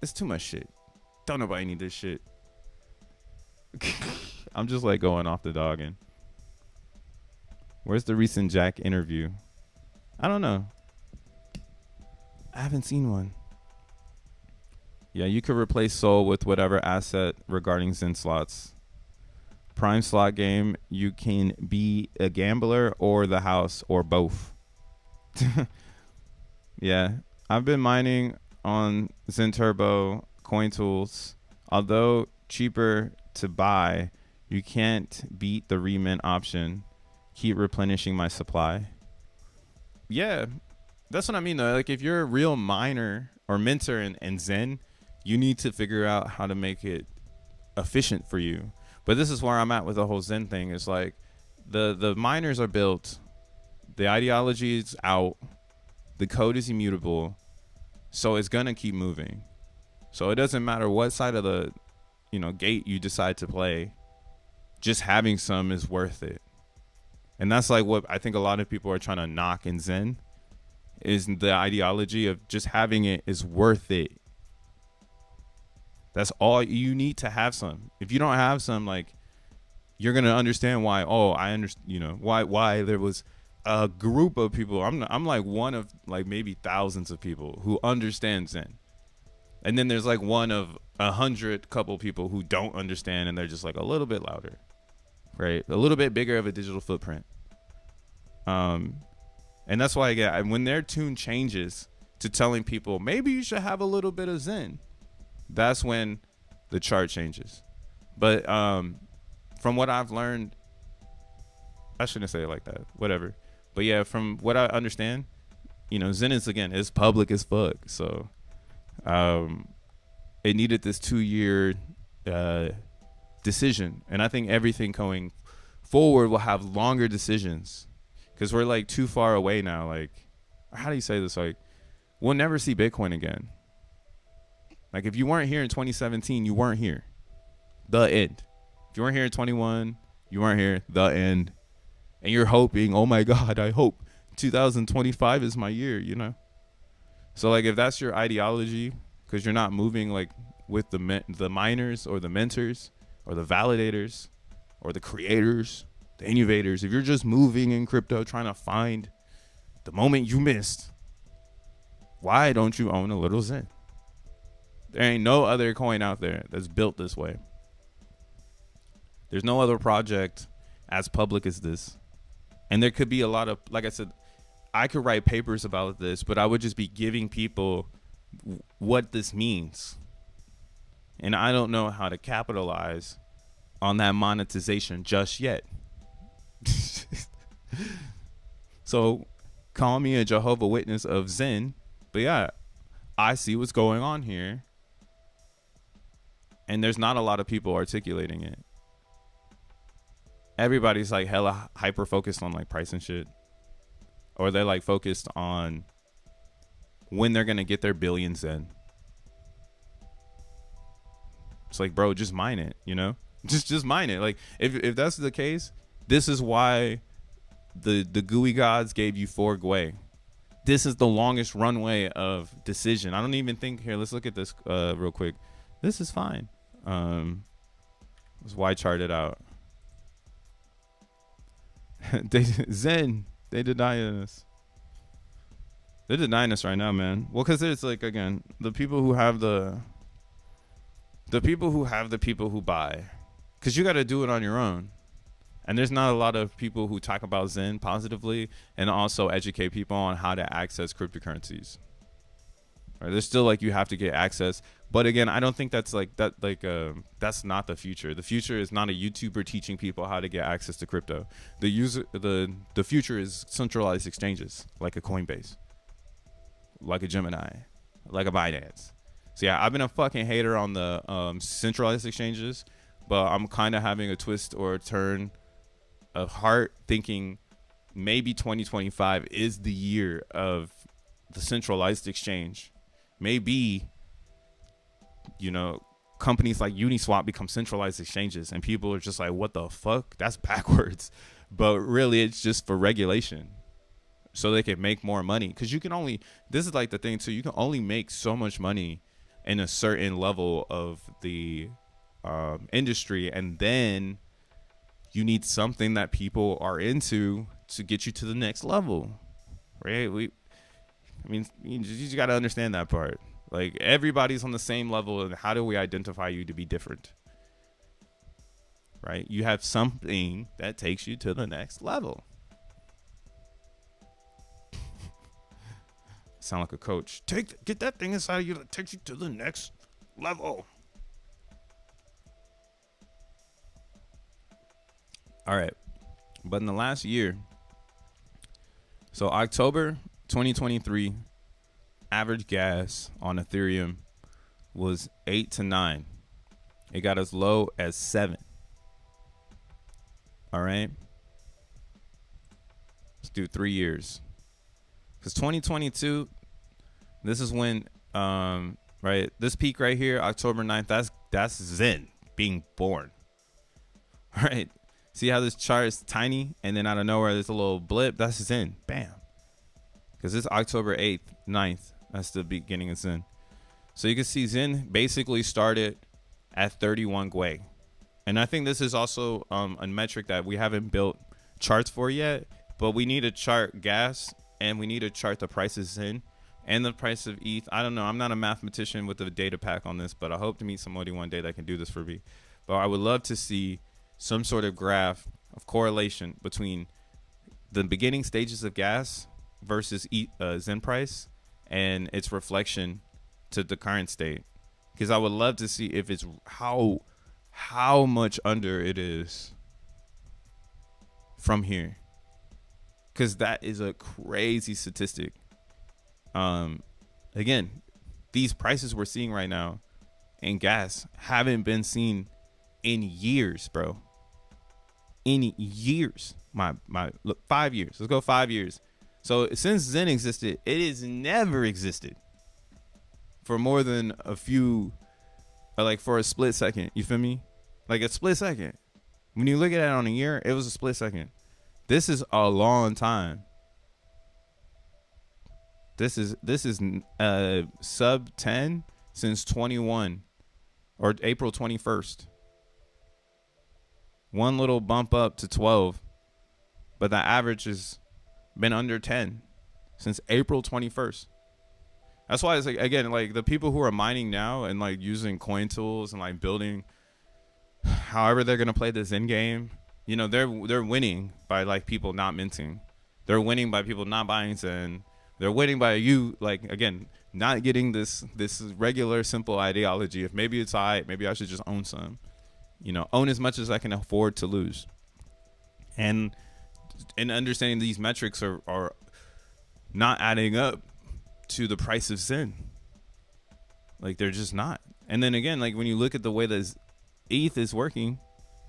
it's too much shit. Don't nobody need this shit. I'm just like going off the dogging. Where's the recent Jack interview? I don't know. I haven't seen one. Yeah, you could replace Sol with whatever asset regarding Zen slots. Prime slot game, you can be a gambler or the house or both. Yeah, I've been mining on Zen Turbo coin tools. Although cheaper to buy, you can't beat the remint option. Keep replenishing my supply. Yeah, that's what I mean though. Like if you're a real miner or minter in Zen, you need to figure out how to make it efficient for you. But this is where I'm at with the whole Zen thing. It's like the miners are built, the ideology is out, the code is immutable, so it's gonna keep moving. So it doesn't matter what side of the gate you decide to play, just having some is worth it. And that's like what I think a lot of people are trying to knock in Zen, is the ideology of just having it is worth it. That's all you need to have some. If you don't have some, like, you're gonna understand why. Oh, I understand. Why there was a group of people. I'm like one of like maybe thousands of people who understand Zen, and then there's like one of 100 couple people who don't understand, and they're just like a little bit louder, right? A little bit bigger of a digital footprint. And that's why when their tune changes to telling people maybe you should have a little bit of Zen, that's when the chart changes. But from what I've learned, I shouldn't say it like that, whatever. But yeah, from what I understand, Zen is public as fuck. So it needed this 2-year decision. And I think everything going forward will have longer decisions, because we're like too far away now. Like, how do you say this? Like, we'll never see Bitcoin again. Like, if you weren't here in 2017, you weren't here. The end. If you weren't here in 21, you weren't here. The end. And you're hoping, oh my God, I hope 2025 is my year, So, like, if that's your ideology, because you're not moving, like, with the miners or the mentors or the validators or the creators, the innovators, if you're just moving in crypto trying to find the moment you missed, why don't you own a little Zen? There ain't no other coin out there that's built this way. There's no other project as public as this. And there could be a lot of, like I said, I could write papers about this, but I would just be giving people what this means. And I don't know how to capitalize on that monetization just yet. So call me a Jehovah Witness of Zen, but yeah, I see what's going on here. And there's not a lot of people articulating it. Everybody's like hella hyper focused on like price and shit. Or they're like focused on when they're going to get their billions in. It's like, bro, just mine it, Just mine it. Like, if that's the case, this is why the GUI gods gave you 4 Gwei. This is the longest runway of decision. I don't even think, here, let's look at this real quick. This is fine. Let's Y chart it out. Zen, they denying us. They're denying us right now, man. Well, because it's like, again, the people who have the the people who have the people who buy, because you got to do it on your own. And there's not a lot of people who talk about Zen positively and also educate people on how to access cryptocurrencies. Right? There's still like you have to get access, but again, I don't think that's like that. Like that's not the future. The future is not a YouTuber teaching people how to get access to crypto. The future is centralized exchanges like a Coinbase, like a Gemini, like a Binance. So yeah, I've been a fucking hater on the centralized exchanges, but I'm kind of having a twist or a turn of heart, thinking maybe 2025 is the year of the centralized exchange. Maybe, you know, companies like Uniswap become centralized exchanges and people are just like, what the fuck? That's backwards. But really, it's just for regulation so they can make more money. Because you can only, this is like the thing too, you can only make so much money in a certain level of the industry. And then you need something that people are into to get you to the next level, right? I mean, you just got to understand that part. Like, everybody's on the same level, and how do we identify you to be different? Right? You have something that takes you to the next level. Sound like a coach. Get that thing inside of you that takes you to the next level. All right. But in the last year, so October 2023, average gas on Ethereum was 8 to 9. It got as low as 7. All right. Let's do 3 years. Because 2022, this is when, right, this peak right here, October 9th, that's Zen being born. All right. See how this chart is tiny and then out of nowhere there's a little blip? That's Zen. Bam. Because this October 8th, 9th, that's the beginning of Zen. So you can see Zen basically started at 31 Gwei. And I think this is also a metric that we haven't built charts for yet, but we need to chart gas and we need to chart the prices Zen and the price of ETH. I don't know. I'm not a mathematician with a data pack on this, but I hope to meet somebody one day that can do this for me. But I would love to see some sort of graph of correlation between the beginning stages of gas versus Zen price and its reflection to the current state, because I would love to see if it's how much under it is from here, because that is a crazy statistic. Again, these prices we're seeing right now in gas haven't been seen in years, bro. In years. Look, 5 years. Let's go 5 years. So since Zen existed, it has never existed for more than a few, like for a split second. You feel me? Like a split second. When you look at it on a year, it was a split second. This is a long time. This is sub 10 since 21 or April 21st. One little bump up to 12, but the average has been under 10 since April 21st. That's why it's like, again, like the people who are mining now and like using coin tools and like building however they're gonna play the Zen game, you know, they're winning by like people not minting. They're winning by people not buying Zen. They're winning by you, like, again, not getting this regular simple ideology of maybe it's all right, maybe I should just own some. You know, own as much as I can afford to lose. And understanding these metrics are not adding up to the price of Zen. Like, they're just not. And then again, like when you look at the way that ETH is working,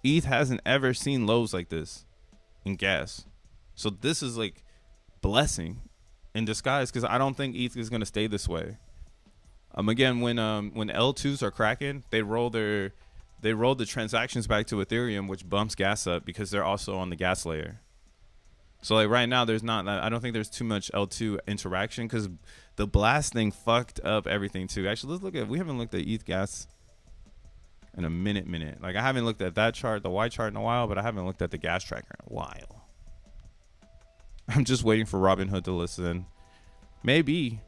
ETH hasn't ever seen lows like this in gas. So this is like blessing in disguise, because I don't think ETH is going to stay this way. Again, when L2s are cracking, they roll the transactions back to Ethereum, which bumps gas up because they're also on the gas layer. So like right now, I don't think there's too much L2 interaction because the blast thing fucked up everything too. Actually, we haven't looked at ETH gas in a minute. Like I haven't looked at that chart, the Y chart in a while, but I haven't looked at the gas tracker in a while. I'm just waiting for Robinhood to listen. Maybe.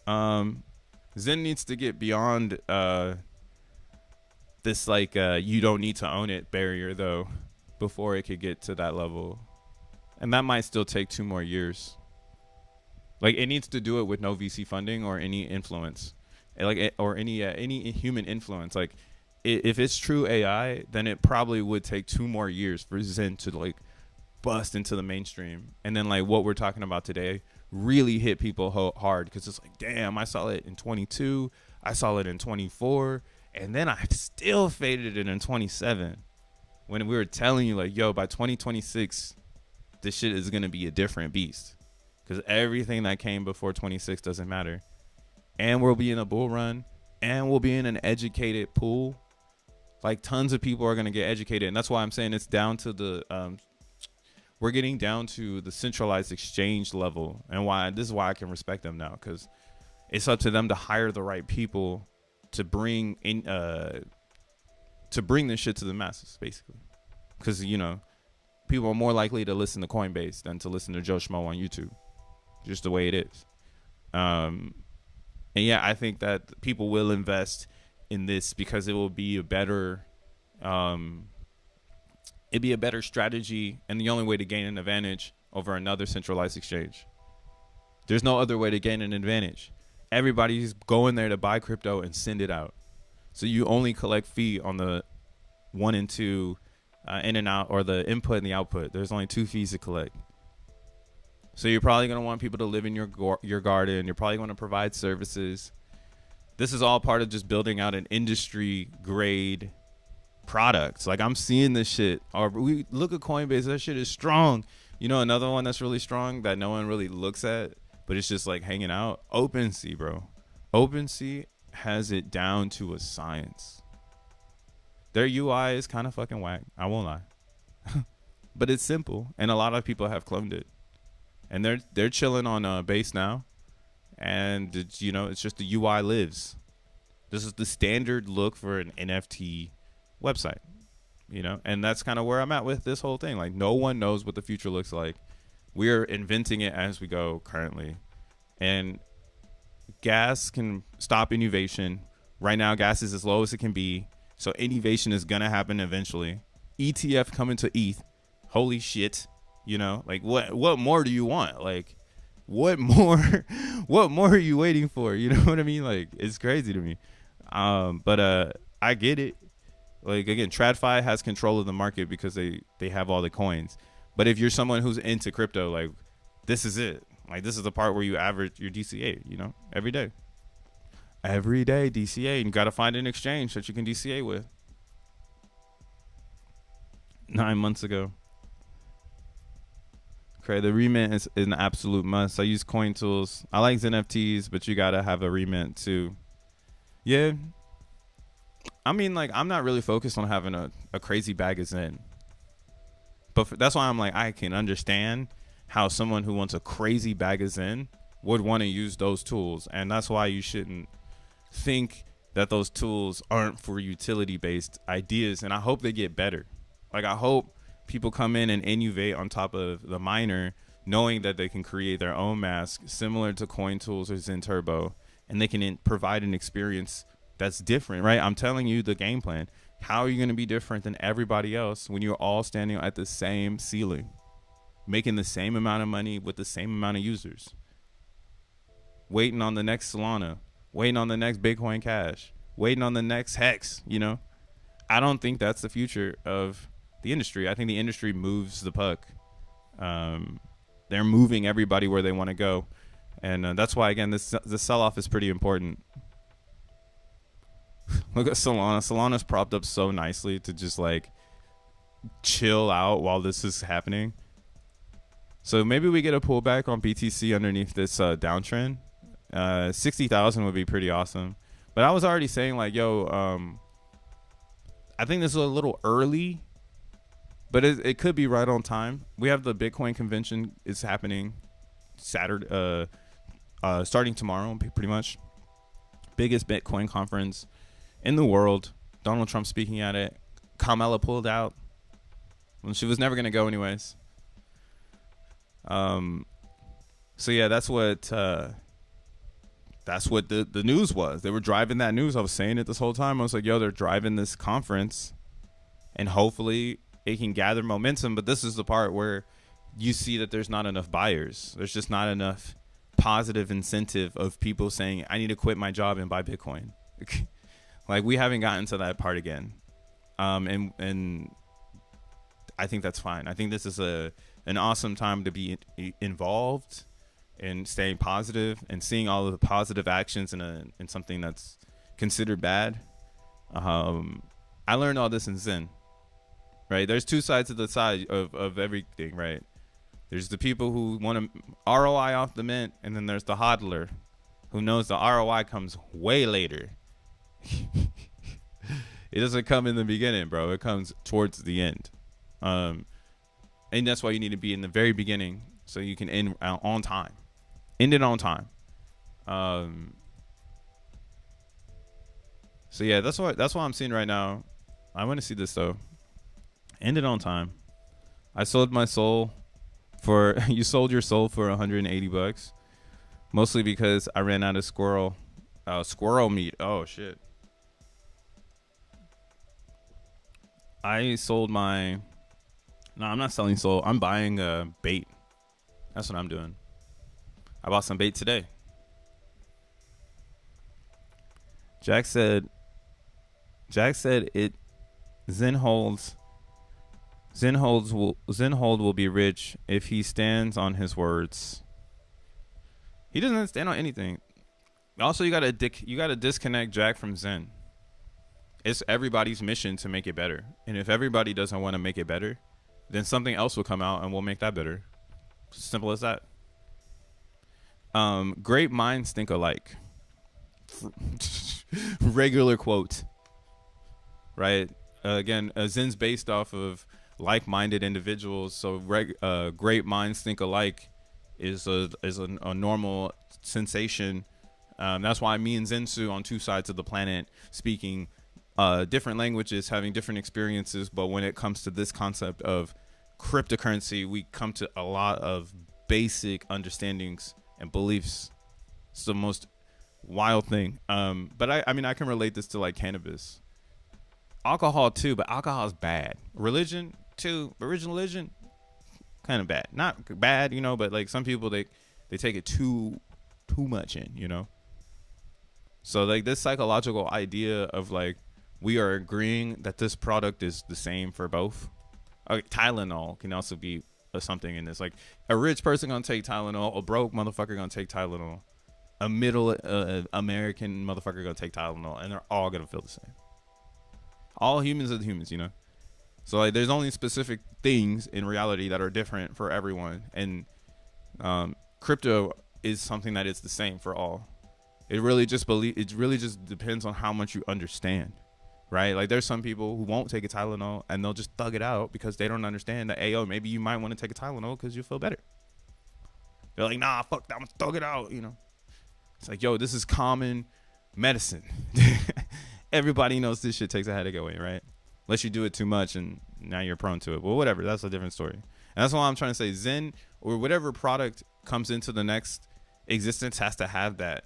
Zen needs to get beyond this like you don't need to own it barrier though before it could get to that level, and that might still take 2 more years. Like it needs to do it with no VC funding or any influence, or any human influence. Like if it's true AI, then it probably would take 2 more years for Zen to like bust into the mainstream, and then like what we're talking about today really hit people hard, because it's like, damn, I saw it in 22, I saw it in 24, and then I still faded it in 27, when we were telling you like, yo, by 2026 this shit is gonna be a different beast, because everything that came before 26 doesn't matter, and we'll be in a bull run, and we'll be in an educated pool. Like tons of people are gonna get educated, and that's why I'm saying it's down to the we're getting down to the centralized exchange level, and this is why I can respect them now, because it's up to them to hire the right people to bring in this shit to the masses, basically. Because people are more likely to listen to Coinbase than to listen to Joe Schmo on YouTube, just the way it is. And yeah, I think that people will invest in this because it will be a better it'd be a better strategy, and the only way to gain an advantage over another centralized exchange. There's no other way to gain an advantage. Everybody's going there to buy crypto and send it out. So you only collect fee on the 1 and 2 in and out, or the input and the output. There's only 2 fees to collect. So you're probably going to want people to live in your garden. You're probably going to provide services. This is all part of just building out an industry grade products. Like I'm seeing this shit, or we look at Coinbase, that shit is strong. Another one that's really strong that no one really looks at, but it's just like hanging out, OpenSea, bro. OpenSea has it down to a science. Their UI is kind of fucking whack, I won't lie. But it's simple, and a lot of people have cloned it, and they're chilling on base now, and it's just the UI lives. This is the standard look for an NFT website, and that's kind of where I'm at with this whole thing. Like no one knows what the future looks like. We're inventing it as we go currently, and gas can stop innovation. Right now gas is as low as it can be, so innovation is gonna happen eventually. ETF coming to ETH, holy shit. Like what more do you want? Like what more are you waiting for? You know what I mean? Like it's crazy to me. But I get it. Like again, TradFi has control of the market because they have all the coins. But if you're someone who's into crypto, like this is it. Like this is the part where you average your DCA, every day. Every day DCA, and you got to find an exchange that you can DCA with. 9 months ago. Okay, the remint is an absolute must. I use coin tools. I like xeNFTs, but you got to have a remint too. Yeah. I mean, like, I'm not really focused on having a crazy bag of Zen. But that's why I'm like, I can understand how someone who wants a crazy bag of Zen would want to use those tools. And that's why you shouldn't think that those tools aren't for utility-based ideas. And I hope they get better. Like, I hope people come in and innovate on top of the miner, knowing that they can create their own mask similar to Coin Tools or Zen Turbo, and they can provide an experience that's different, right? I'm telling you the game plan. How are you going to be different than everybody else when you're all standing at the same ceiling, making the same amount of money with the same amount of users, waiting on the next Solana, waiting on the next Bitcoin Cash, waiting on the next Hex? I don't think that's the future of the industry. I think the industry moves the puck. They're moving everybody where they want to go, and that's why, again, the sell-off is pretty important. Look at Solana. Solana's propped up so nicely to just like chill out while this is happening. So maybe we get a pullback on BTC underneath this downtrend. 60,000 would be pretty awesome. But I was already saying like, yo, I think this is a little early, but it could be right on time. We have the Bitcoin convention is happening Saturday, starting tomorrow, pretty much. Biggest Bitcoin conference in the world. Donald Trump speaking at it. Kamala pulled out. Well, she was never going to go anyways. So yeah, that's what that's what the news was. They were driving that news. I was saying it this whole time. I was like, yo, they're driving this conference, and hopefully it can gather momentum. But this is the part where you see that there's not enough buyers. There's just not enough positive incentive of people saying, I need to quit my job and buy Bitcoin. Like, we haven't gotten to that part again. And I think that's fine. I think this is an awesome time to be involved and staying positive and seeing all of the positive actions in something that's considered bad. I learned all this in Zen, right? There's two sides to the side of everything, right? There's the people who want to ROI off the mint, and then there's the hodler who knows the ROI comes way later. It doesn't come in the beginning, bro. It comes towards the end. And that's why you need to be in the very beginning so you can end on time. End it on time. So yeah, that's what I'm seeing right now. I want to see this though. End it on time. I sold my soul for you sold your soul for $180, mostly because I ran out of squirrel meat. Oh shit. I sold my. No, I'm not selling soul. I'm buying bait. That's what I'm doing. I bought some bait today. Jack said it. Zenhold will be rich if he stands on his words. He doesn't stand on anything. Also, you gotta disconnect Jack from Zen. It's everybody's mission to make it better, and if everybody doesn't want to make it better, then something else will come out and we'll make that better. Simple as that. Great minds think alike. Regular quote. Right. Again, Zen's based off of like-minded individuals. So great minds think alike is a normal sensation. That's why me and Zensu on two sides of the planet speaking different languages, having different experiences. But when it comes to this concept of cryptocurrency, we come to a lot of basic understandings and beliefs. It's the most wild thing. But I mean, I can relate this to like cannabis. Alcohol too, but alcohol is bad. Religion too, original religion, kind of bad. Not bad, you know, but like some people they take it too much in, you know. So like this psychological idea of like we are agreeing that this product is the same for both. Okay, Tylenol can also be something in this. Like a rich person gonna take Tylenol, a broke motherfucker gonna take Tylenol, a middle American motherfucker gonna take Tylenol, and they're all gonna feel the same. All humans are humans, you know. So like, there's only specific things in reality that are different for everyone, and crypto is something that is the same for all. It really just depends on how much you understand, right? Like there's some people who won't take a Tylenol and they'll just thug it out because they don't understand that. Hey, yo, maybe you might want to take a Tylenol because you'll feel better. They're like, nah, fuck that, I'm gonna thug it out, you know. It's like, yo, this is common medicine. Everybody knows this shit takes a headache away, right? Unless you do it too much and now you're prone to it. Well, whatever. That's a different story. And that's why I'm trying to say Zen or whatever product comes into the next existence has to have that.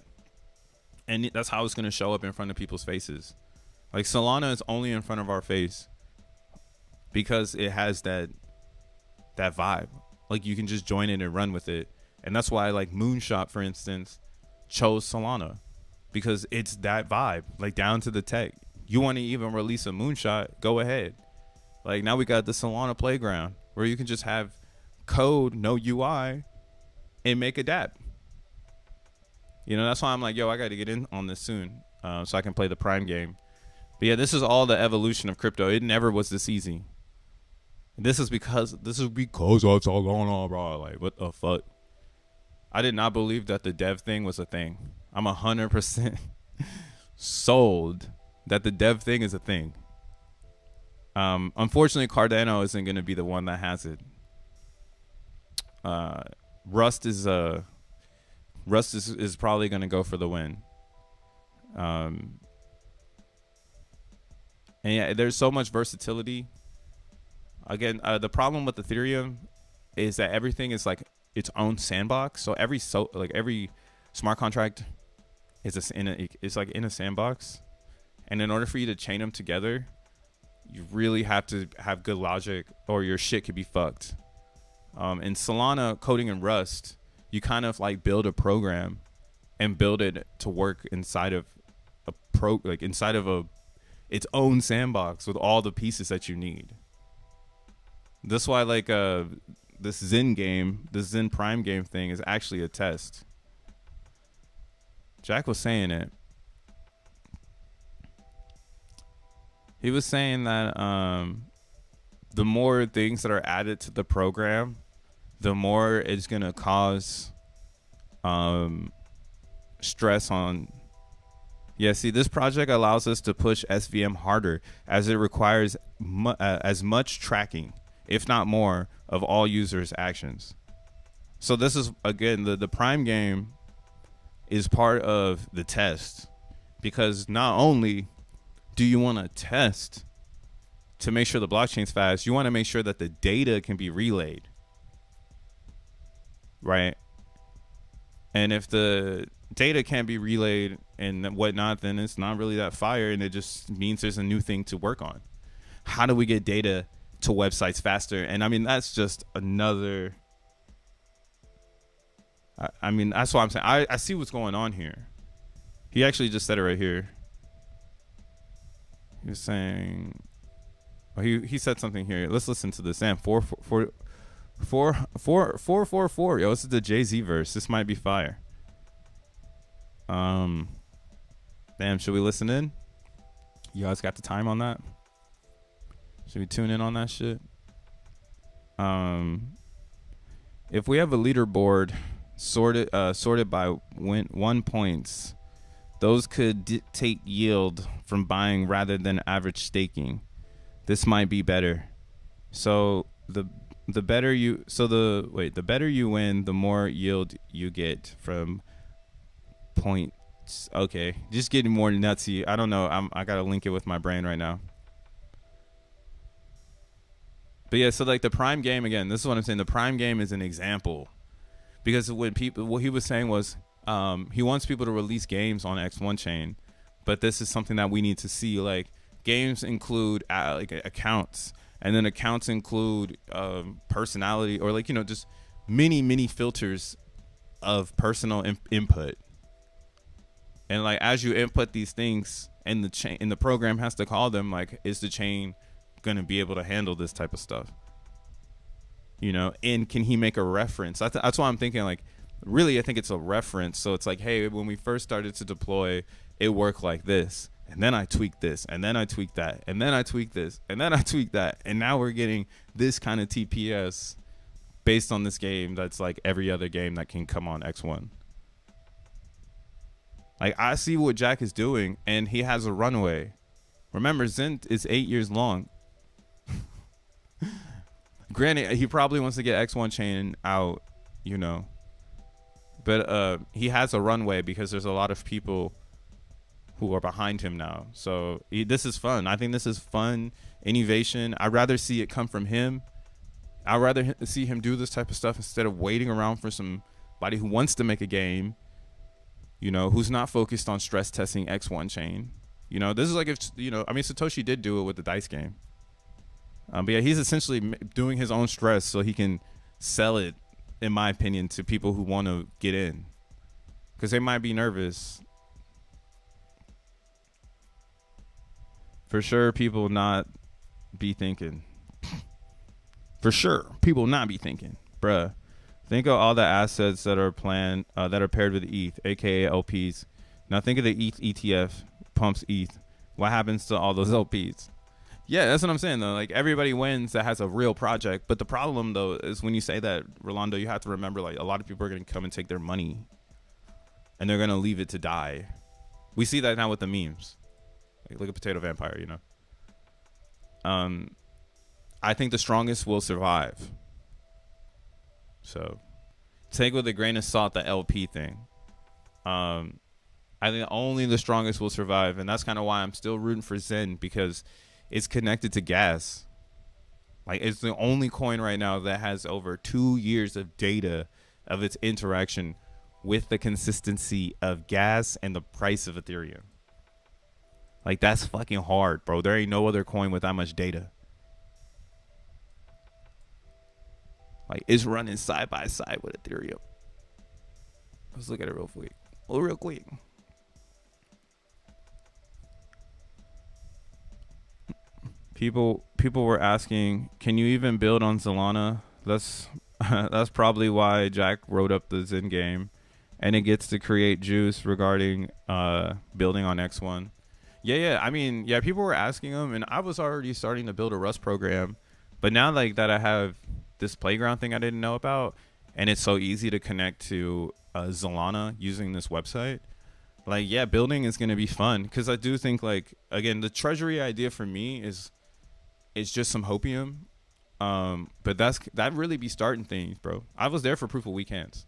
And that's how it's going to show up in front of people's faces. Like Solana is only in front of our face because it has that vibe. Like you can just join it and run with it. And that's why like Moonshot, for instance, chose Solana. Because it's that vibe, like down to the tech. You want to even release a Moonshot, go ahead. Like now we got the Solana playground where you can just have code, no UI, and make a dApp. You know, that's why I'm like, yo, I got to get in on this soon so I can play the Prime game. But yeah, this is all the evolution of crypto. It never was this easy. This is because of Solana, bro. Like, what the fuck? I did not believe that the dev thing was a thing. I'm 100% sold that the dev thing is a thing. Unfortunately, Cardano isn't going to be the one that has it. Rust is probably going to go for the win. And yeah, there's so much versatility. Again, the problem with Ethereum is that everything is like its own sandbox. So every smart contract it's like in a sandbox, and in order for you to chain them together, you really have to have good logic, or your shit could be fucked. In Solana, coding in Rust, you kind of like build a program and build it to work inside of its own sandbox with all the pieces that you need. That's why like this Zen Prime game thing is actually a test. Jack was saying it. He was saying that the more things that are added to the program, the more it's gonna cause stress on. Yeah, see, this project allows us to push SVM harder, as it requires as much tracking, if not more, of all users' actions. So this is, again, the Prime game is part of the test, because not only do you want to test to make sure the blockchain's fast, you want to make sure that the data can be relayed, right? And if the data can't be relayed and whatnot, then it's not really that fire, and it just means there's a new thing to work on. How do we get data to websites faster? And I mean, that's just another. I mean, that's what I'm saying. I see what's going on here. He actually just said it right here. He was saying, oh, he said something here. Let's listen to this. Damn, 444. Yo, this is the Jay-Z verse. This might be fire. Damn, should we listen in? You guys got the time on that? Should we tune in on that shit? If we have a leaderboard sorted by win points, those could dictate yield from buying rather than average staking. This might be better. So the better you win, the more yield you get from points. Okay, just getting more nutsy. I don't know. I gotta link it with my brain right now. But yeah, so like the Prime game, again, this is what I'm saying. The Prime game is an example, because what he was saying was he wants people to release games on X1 chain, but this is something that we need to see. Like, games include like accounts, and then accounts include personality, or like, you know, just many filters of personal input. And like, as you input these things, and the chain and the program has to call them, like, is the chain going to be able to handle this type of stuff? You know, and can he make a reference? That's why I'm thinking, like, really, I think it's a reference. So it's like, hey, when we first started to deploy, it worked like this, and then I tweaked this, and then I tweaked that, and then I tweaked this, and then I tweaked that, and now we're getting this kind of TPS based on this game that's like every other game that can come on X1. Like, I see what Jack is doing, and he has a runway. Remember, Zen is 8 years long. Granted, he probably wants to get X1 chain out, you know, but he has a runway because there's a lot of people who are behind him now. So this is fun. I think this is fun innovation. I'd rather see it come from him. I'd rather see him do this type of stuff instead of waiting around for somebody who wants to make a game, you know, who's not focused on stress testing X1 chain. You know, this is like, if, you know, I mean, Satoshi did do it with the dice game. But yeah, he's essentially doing his own stress so he can sell it, in my opinion, to people who want to get in, because they might be nervous. For sure, people not be thinking. For sure, people not be thinking, bruh. Think of all the assets that are planned, that are paired with ETH, aka LPs. Now think of the ETH ETF pumps ETH. What happens to all those LPs? Yeah, that's what I'm saying, though. Like, everybody wins that has a real project. But the problem, though, is when you say that, Rolando, you have to remember, like, a lot of people are going to come and take their money, and they're going to leave it to die. We see that now with the memes. Like, look at Potato Vampire, you know. I think the strongest will survive. So take with a grain of salt the LP thing. I think only the strongest will survive, and that's kind of why I'm still rooting for Zen, because it's connected to gas. Like, it's the only coin right now that has over 2 years of data of its interaction with the consistency of gas and the price of Ethereum. Like, that's fucking hard, bro. There ain't no other coin with that much data. Like, it's running side by side with Ethereum. Let's look at it real quick. Oh, real quick. People were asking, can you even build on Solana? That's probably why Jack wrote up the Zen game, and it gets to create juice regarding building on X1. Yeah. I mean, yeah, people were asking him, and I was already starting to build a Rust program, but now like that I have this playground thing I didn't know about, and it's so easy to connect to Solana using this website. Like, yeah, building is gonna be fun, because I do think, like, again, the treasury idea for me is just some hopium. But that really be starting things, bro. I was there for proof of weekends.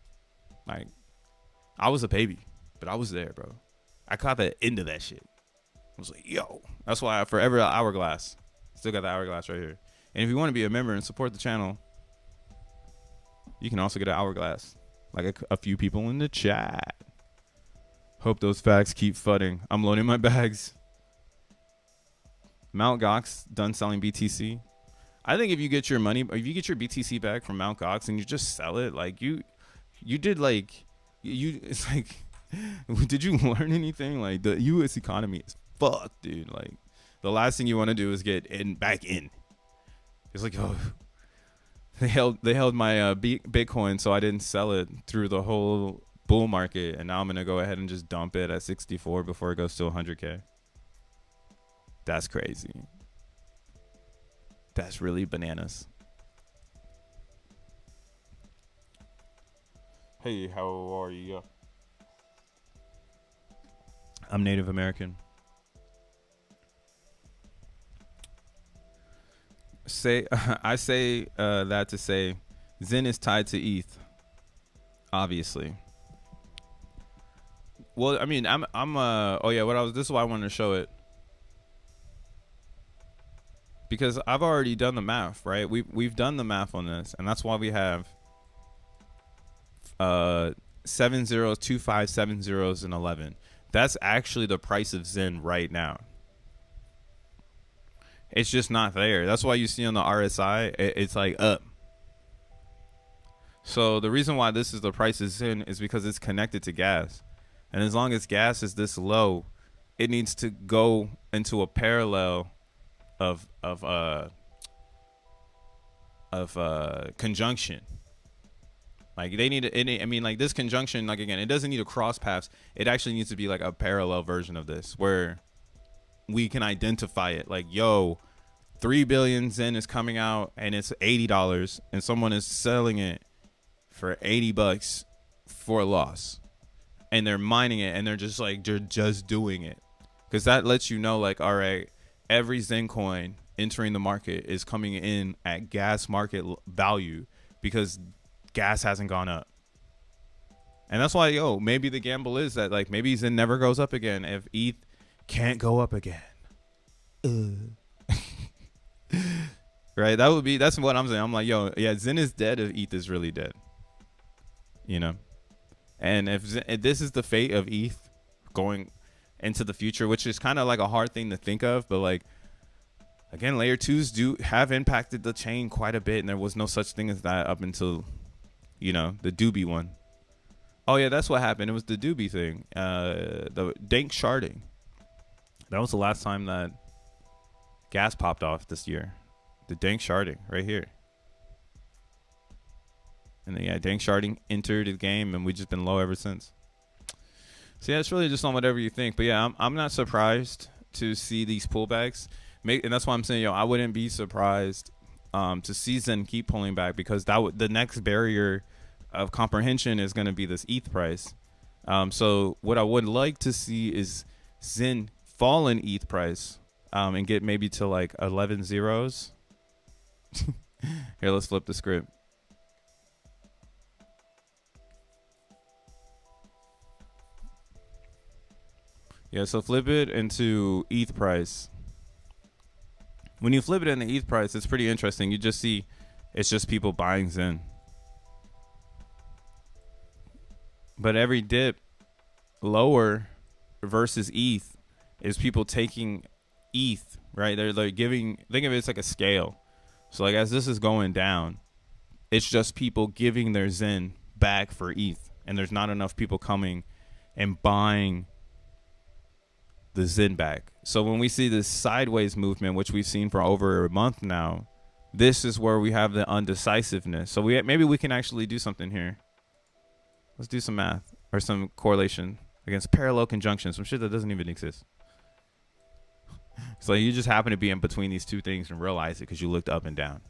Like, I was a baby, but I was there, bro. I caught the end of that shit. I was like, yo. That's why I forever hourglass. Still got the hourglass right here. And if you want to be a member and support the channel, you can also get an hourglass. Like a few people in the chat. Hope those facts keep fudding. I'm loading my bags. Mt. Gox done selling BTC. I think if you get your money, if you get your BTC back from Mt. Gox and you just sell it, like you did, like it's like, did you learn anything? Like, the U.S. economy is fucked, dude. Like, the last thing you want to do is get back in. It's like, oh, they held my Bitcoin, so I didn't sell it through the whole bull market, and now I'm gonna go ahead and just dump it at 64 before it goes to 100K. That's crazy. That's really bananas. Hey, how are you? I'm Native American. I say that to say Zen is tied to ETH, obviously. Well, I mean, oh yeah, this is why I wanted to show it, because I've already done the math, right? We've done the math on this, and that's why we have 7 zeros, 2 5, 7 zeros, and 11. That's actually the price of Zen right now. It's just not there. That's why you see on the RSI, it's like up. So the reason why this is the price of Zen is because it's connected to gas. And as long as gas is this low, it needs to go into a parallel of conjunction. Like, they need I mean, like, this conjunction, like, again, it doesn't need to cross paths. It actually needs to be like a parallel version of this, where we can identify it. Like, yo, 3 billion Zen is coming out and it's $80, and someone is selling it for $80 for a loss, and they're mining it, and they're just doing it, because that lets you know, like, all right, every Zen coin entering the market is coming in at gas market value, because gas hasn't gone up. And that's why, yo, maybe the gamble is that, like, maybe Zen never goes up again if ETH can't go up again. Right? That's what I'm saying. I'm like, yo, yeah, Zen is dead if ETH is really dead. You know? And if this is the fate of ETH going into the future, which is kind of like a hard thing to think of, but, like, again, layer 2s do have impacted the chain quite a bit, and there was no such thing as that up until, you know, the Doobie one. Oh yeah, that's what happened. It was the Doobie thing. The dank sharding. That was the last time that gas popped off this year. The dank sharding right here. And then, yeah, dank sharding entered the game, and we've just been low ever since. So yeah, it's really just on whatever you think. But yeah, I'm not surprised to see these pullbacks. And that's why I'm saying, yo, I wouldn't be surprised to see Zen keep pulling back, because the next barrier of comprehension is going to be this ETH price. So what I would like to see is Zen fall in ETH price and get maybe to like 11 zeros. Here, let's flip the script. Yeah, so flip it into ETH price. When you flip it into ETH price, it's pretty interesting. You just see it's just people buying Zen. But every dip lower versus ETH is people taking ETH, right? They're like giving, think of it as like a scale. So like as this is going down, it's just people giving their Zen back for ETH. And there's not enough people coming and buying the Zen back. So when we see this sideways movement, which we've seen for over a month now, this is where we have the undecisiveness. So maybe we can actually do something here. Let's do some math or some correlation against parallel conjunction, some shit that doesn't even exist. So you just happen to be in between these two things and realize it because you looked up and down.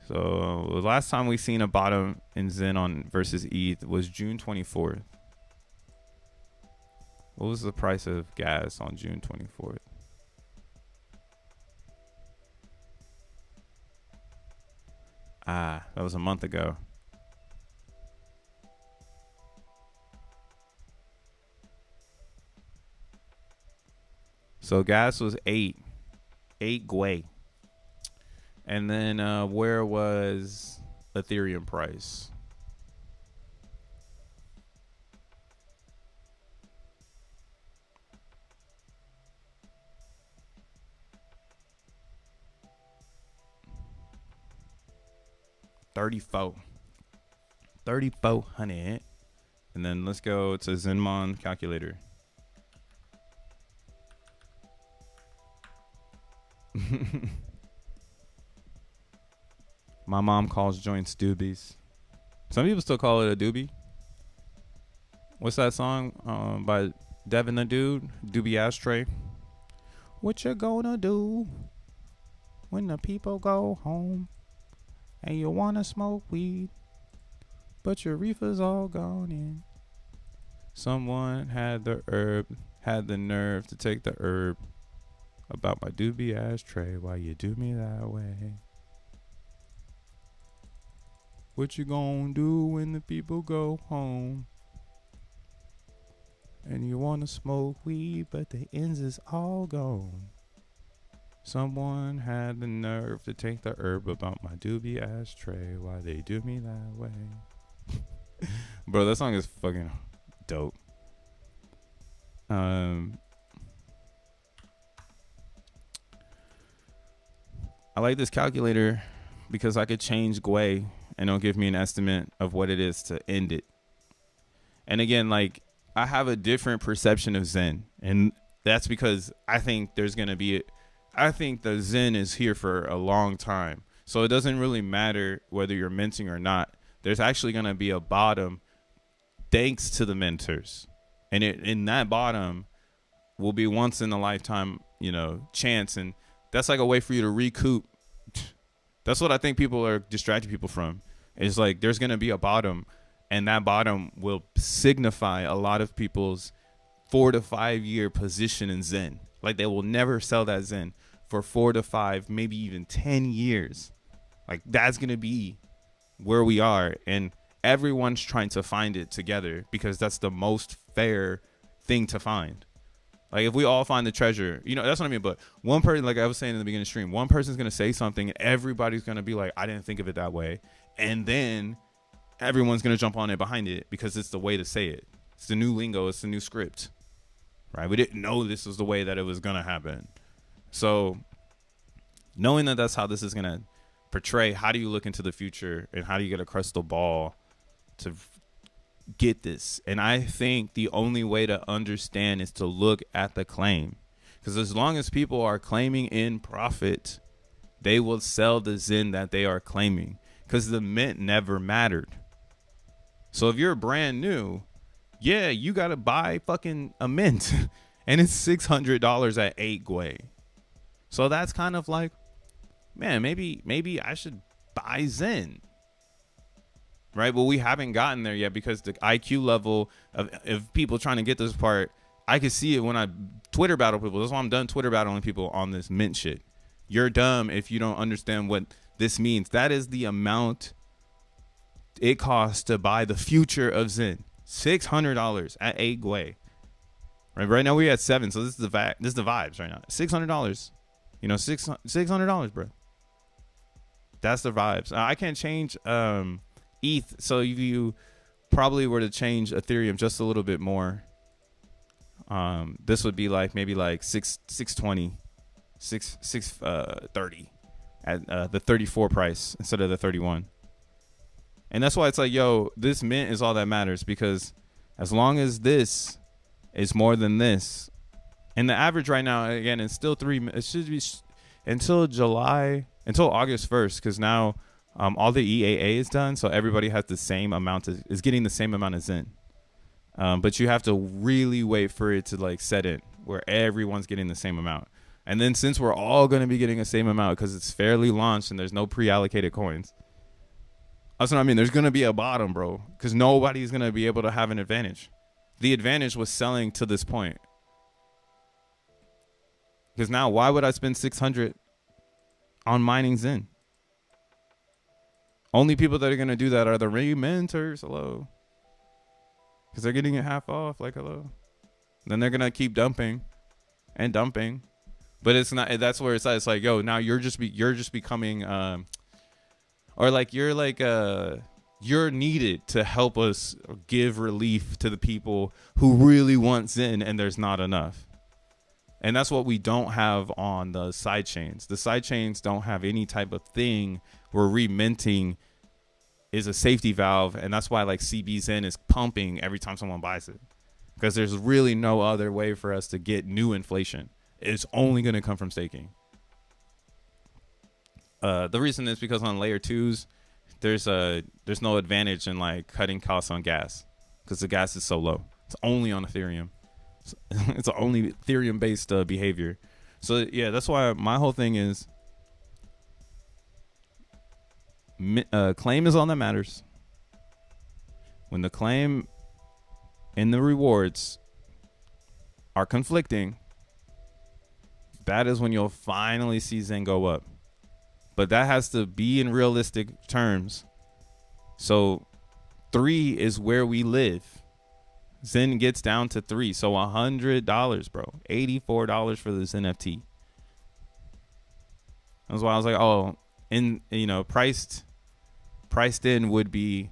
So the last time we seen a bottom in Zen on versus ETH was June 24th. What was the price of gas on June 24th? That was a month ago. So gas was 8 Gwei. And then where was Ethereum price? $3,400. And then let's go to Zenmon calculator. My mom calls joints doobies. Some people still call it a doobie. What's that song by Devin the Dude? Doobie Ashtray. What you gonna do when the people go home and you wanna smoke weed, but your reefer's all gone in? Someone had the nerve to take the herb about my doobie ashtray. Why you do me that way? What you gonna do when the people go home and you wanna smoke weed, but the ends is all gone? Someone had the nerve to take the herb about my doobie ashtray. Why they do me that way? Bro, that song is fucking dope. I like this calculator because I could change Gwei and it'll give me an estimate of what it is to end it. And again, like, I have a different perception of Zen, and that's because I think there's going to be, I think the Zen is here for a long time. So it doesn't really matter whether you're minting or not. There's actually going to be a bottom thanks to the mentors. And in that bottom will be once in a lifetime, you know, chance. And that's like a way for you to recoup. That's what I think people are distracting people from. It's like there's going to be a bottom, and that bottom will signify a lot of people's 4 to 5 year position in Zen. Like they will never sell that Zen for 4 to 5, maybe even 10 years. Like that's going to be where we are. And everyone's trying to find it together because that's the most fair thing to find. Like if we all find the treasure, you know, that's what I mean. But one person, like I was saying in the beginning of the stream, one person's going to say something and everybody's going to be like, I didn't think of it that way. And then everyone's going to jump on it behind it because it's the way to say it. It's the new lingo. It's the new script, right? We didn't know this was the way that it was going to happen. So knowing that that's how this is going to portray, how do you look into the future and how do you get a crystal ball to get this? And I think the only way to understand is to look at the claim, because as long as people are claiming in profit, they will sell the Zen that they are claiming, because the mint never mattered. So if you're brand new, yeah, you got to buy fucking a mint and it's $600 at 8 Gwei. So that's kind of like, man, maybe I should buy Zen. Right, but we haven't gotten there yet because the IQ level of people trying to get this part, I can see it when I Twitter battle people. That's why I'm done Twitter battling people on this mint shit. You're dumb if you don't understand what this means. That is the amount it costs to buy the future of Zen. $600 at 8 Gwei. Right now we're at 7, so this is the vibes right now. $600. You know, $600, bro. That's the vibes. I can't change ETH. So if you probably were to change Ethereum just a little bit more, this would be like maybe like 620, 630 at the 34 price instead of the 31. And that's why it's like, yo, this mint is all that matters, because as long as this is more than this, and the average right now, again, it's still it should be until August 1st, because now all the EAA is done, so everybody has the same amount is getting the same amount of Zen. But you have to really wait for it to like set in where everyone's getting the same amount. And then since we're all going to be getting the same amount because it's fairly launched and there's no pre-allocated coins, that's what I mean. There's going to be a bottom, bro, because nobody's going to be able to have an advantage. The advantage was selling to this point. Because now, why would I spend 600 on mining Zen? Only people that are going to do that are the rementers. Hello. Because they're getting it half off. Like, hello. Then they're going to keep dumping and dumping. But it's not, that's where it's at. It's like, yo, now you're just becoming, or like, you're needed to help us give relief to the people who really want Zen, and there's not enough. And that's what we don't have on the side chains. The side chains don't have any type of thing where reminting is a safety valve. And that's why like CBZen is pumping every time someone buys it, because there's really no other way for us to get new inflation. It's only going to come from staking. The reason is because on layer 2s, there's no advantage in like cutting costs on gas, because the gas is so low. It's only on Ethereum. It's only Ethereum based behavior. So yeah, that's why my whole thing is claim is all that matters. When the claim and the rewards are conflicting, that is when you'll finally see Zen go up. But that has to be in realistic terms. So 3 is where we live. Zen gets down to 3. So $100, bro. $84 for this NFT. That's why I was like, oh, priced in would be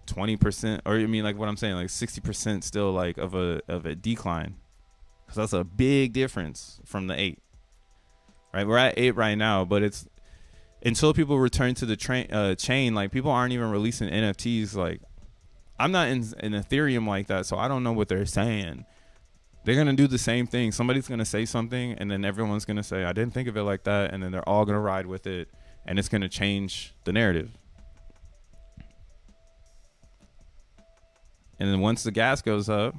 20%, or I mean, like what I'm saying, like 60% still like of a decline. Because that's a big difference from the 8. Right, we're at 8 right now, but it's until people return to the chain, like people aren't even releasing NFTs. Like I'm not in Ethereum like that, so I don't know what they're saying. They're gonna do the same thing. Somebody's gonna say something, and then everyone's gonna say, "I didn't think of it like that," and then they're all gonna ride with it, and it's gonna change the narrative. And then once the gas goes up,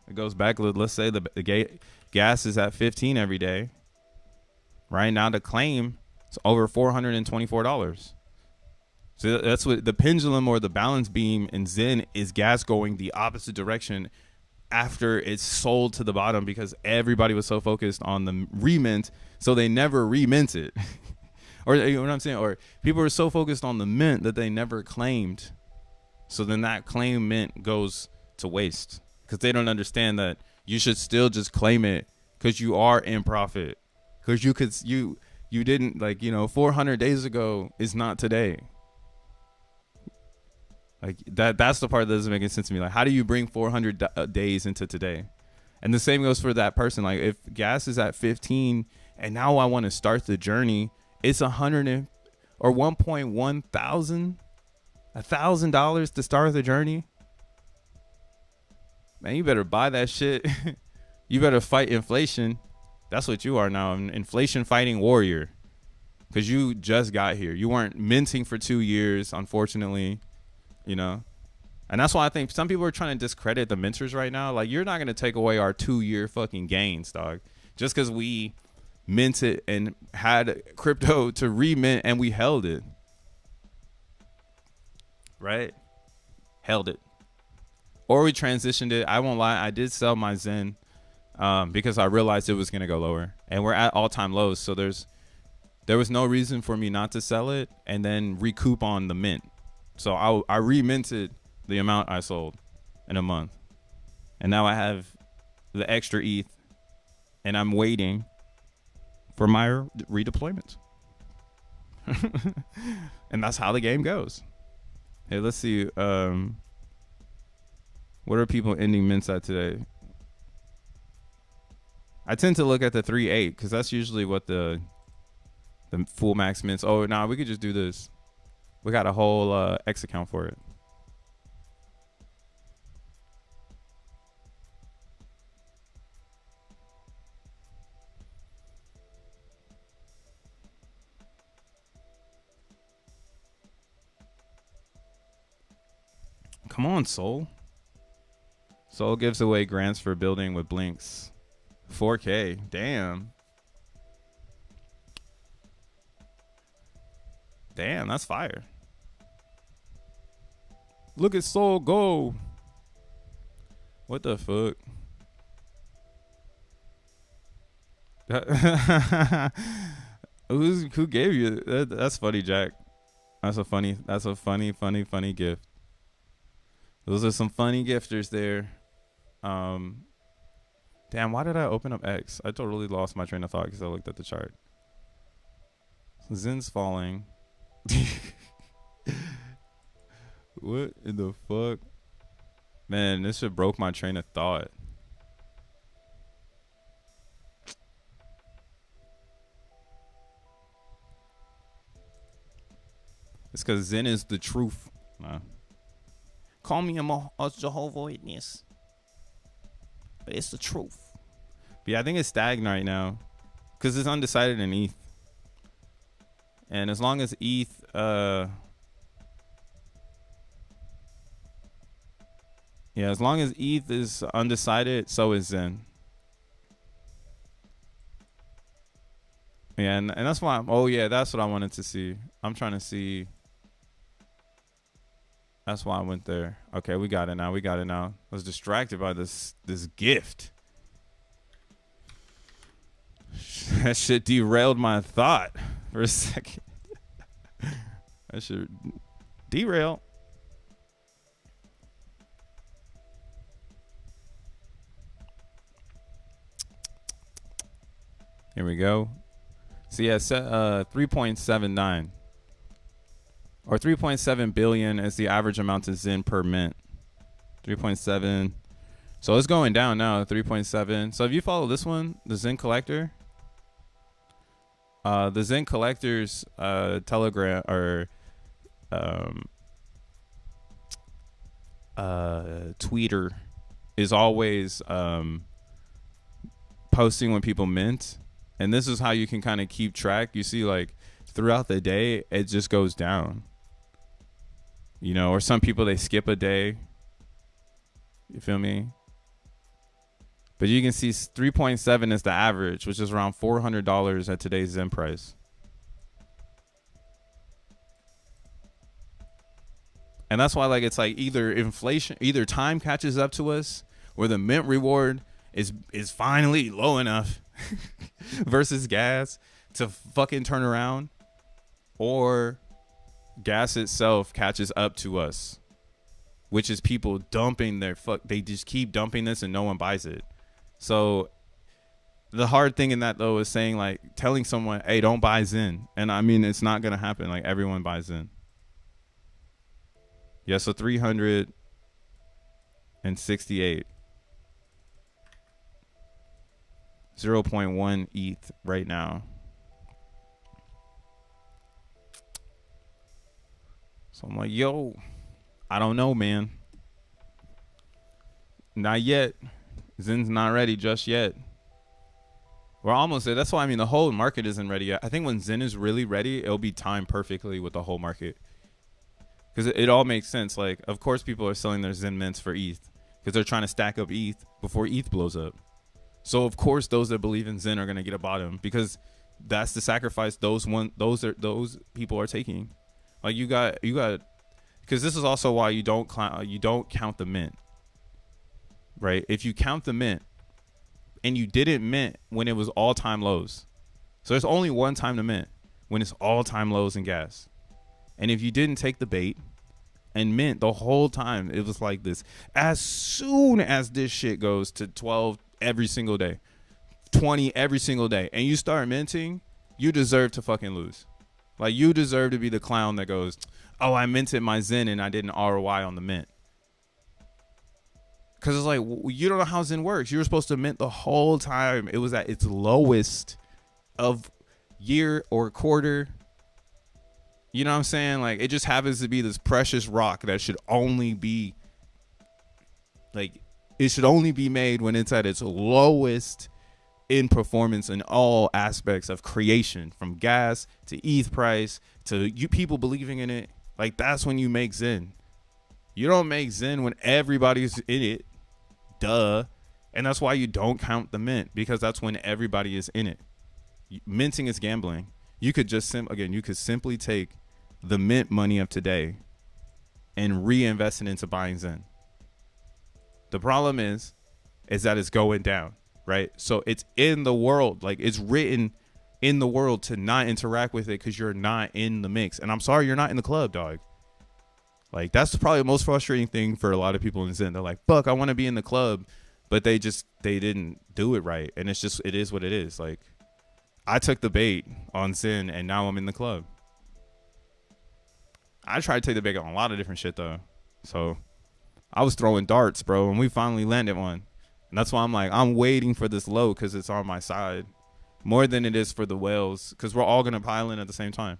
it goes back. Let's say the gas is at 15 every day. Right now, the claim is over $424. So that's what the pendulum or the balance beam in Zen is. Gas going the opposite direction after it's sold to the bottom, because everybody was so focused on the remint, so they never remint it. Or you know what I'm saying? Or people were so focused on the mint that they never claimed. So then that claim mint goes to waste, because they don't understand that you should still just claim it, because you are in profit. Because you didn't, like, 400 days ago is not today. Like that's the part that doesn't make any sense to me. Like, how do you bring 400 days into today? And the same goes for that person. Like, if gas is at 15 and now I want to start the journey, it's $1,000 to start the journey. Man, you better buy that shit. You better fight inflation. That's what you are now, an inflation fighting warrior. Because you just got here. You weren't minting for 2 years, unfortunately. And that's why I think some people are trying to discredit the minters right now. Like, you're not going to take away our 2-year fucking gains, dog. Just because we minted and had crypto to remint and we held it. Right? Held it. Or we transitioned it. I won't lie. I did sell my Zen. Because I realized it was going to go lower, and we're at all-time lows. So there was no reason for me not to sell it and then recoup on the mint. So I reminted the amount I sold in a month, and now I have the extra ETH, and I'm waiting for my redeployment. And that's how the game goes. Hey, let's see. What are people ending mints at today? I tend to look at the 3.8 because that's usually what the full max mints. Oh, nah, we could just do this. We got a whole X account for it. Come on, Sol. Sol gives away grants for building with blinks. 4K. Damn. Damn, that's fire. Look at Sol go. What the fuck? Who gave you that's funny, Jack. That's a funny gift. Those are some funny gifters there. Damn, why did I open up X? I totally lost my train of thought because I looked at the chart. Zen's falling. What in the fuck? Man, this shit broke my train of thought. It's because Zen is the truth. Nah. Call me a Jehovah's Witness. But it's the truth. But yeah, I think it's stagnant right now. Because it's undecided in ETH. And as long as ETH... yeah, as long as ETH is undecided, so is Zen. Yeah, and that's why I'm... Oh, yeah, that's what I wanted to see. I'm trying to see... That's why I went there. Okay, we got it now. We got it now. I was distracted by this gift. That shit derailed my thought for a second. That shit derail. Here we go. So yeah, 3.79. Or 3.7 billion is the average amount of Zen per mint. 3.7. So it's going down now, 3.7. So if you follow this one, the Zen Collector, the Zen Collector's Telegram or tweeter is always posting when people mint. And this is how you can kind of keep track. You see, like, throughout the day, it just goes down. You know, or some people, they skip a day. You feel me? But you can see 3.7 is the average, which is around $400 at today's Zen price. And that's why, like, it's like either inflation, either time catches up to us, or the mint reward is finally low enough versus gas to fucking turn around, or gas itself catches up to us, which is people dumping their they just keep dumping this and no one buys it. So the hard thing in that though is saying, like, telling someone, hey, don't buy Zen. And I mean, it's not gonna happen. Like, everyone buys Zen. Yeah, so 368. 0.1 ETH right now. So I'm like, yo, I don't know, man. Not yet. Zen's not ready just yet. We're almost there. That's why, I mean, the whole market isn't ready yet. I think when Zen is really ready, it'll be timed perfectly with the whole market. Because it all makes sense. Like, of course, people are selling their Zen mints for ETH because they're trying to stack up ETH before ETH blows up. So, of course, those that believe in Zen are going to get a bottom because that's the sacrifice those people are taking. Like, you got, because this is also why you don't count the mint, right? If you count the mint and you didn't mint when it was all-time lows, so there's only one time to mint, when it's all-time lows in gas. And if you didn't take the bait and mint the whole time, it was like this. As soon as this shit goes to 12 every single day, 20 every single day, and you start minting, you deserve to fucking lose. Like, you deserve to be the clown that goes, oh, I minted my Zen and I did an ROI on the mint. Because it's like, you don't know how Zen works. You were supposed to mint the whole time it was at its lowest of year or quarter. You know what I'm saying? Like, it just happens to be this precious rock that should only be, like, it should only be made when it's at its lowest in performance in all aspects of creation, from gas to ETH price to you people believing in it. Like, that's when you make Zen. You don't make Zen when everybody's in it. Duh. And that's why you don't count the mint, because that's when everybody is in it. Minting is gambling. You could just you could simply take the mint money of today and reinvest it into buying Zen. The problem is that it's going down, right? So it's in the world, like it's written in the world to not interact with it because you're not in the mix. And I'm sorry, you're not in the club, dog. Like, that's probably the most frustrating thing for a lot of people in Zen. They're like, fuck, I want to be in the club, but they didn't do it right. And it's just, it is what it is. Like, I took the bait on Zen and now I'm in the club. I tried to take the bait on a lot of different shit though. So I was throwing darts, bro, and we finally landed one. And that's why I'm like, I'm waiting for this low because it's on my side more than it is for the whales, because we're all going to pile in at the same time.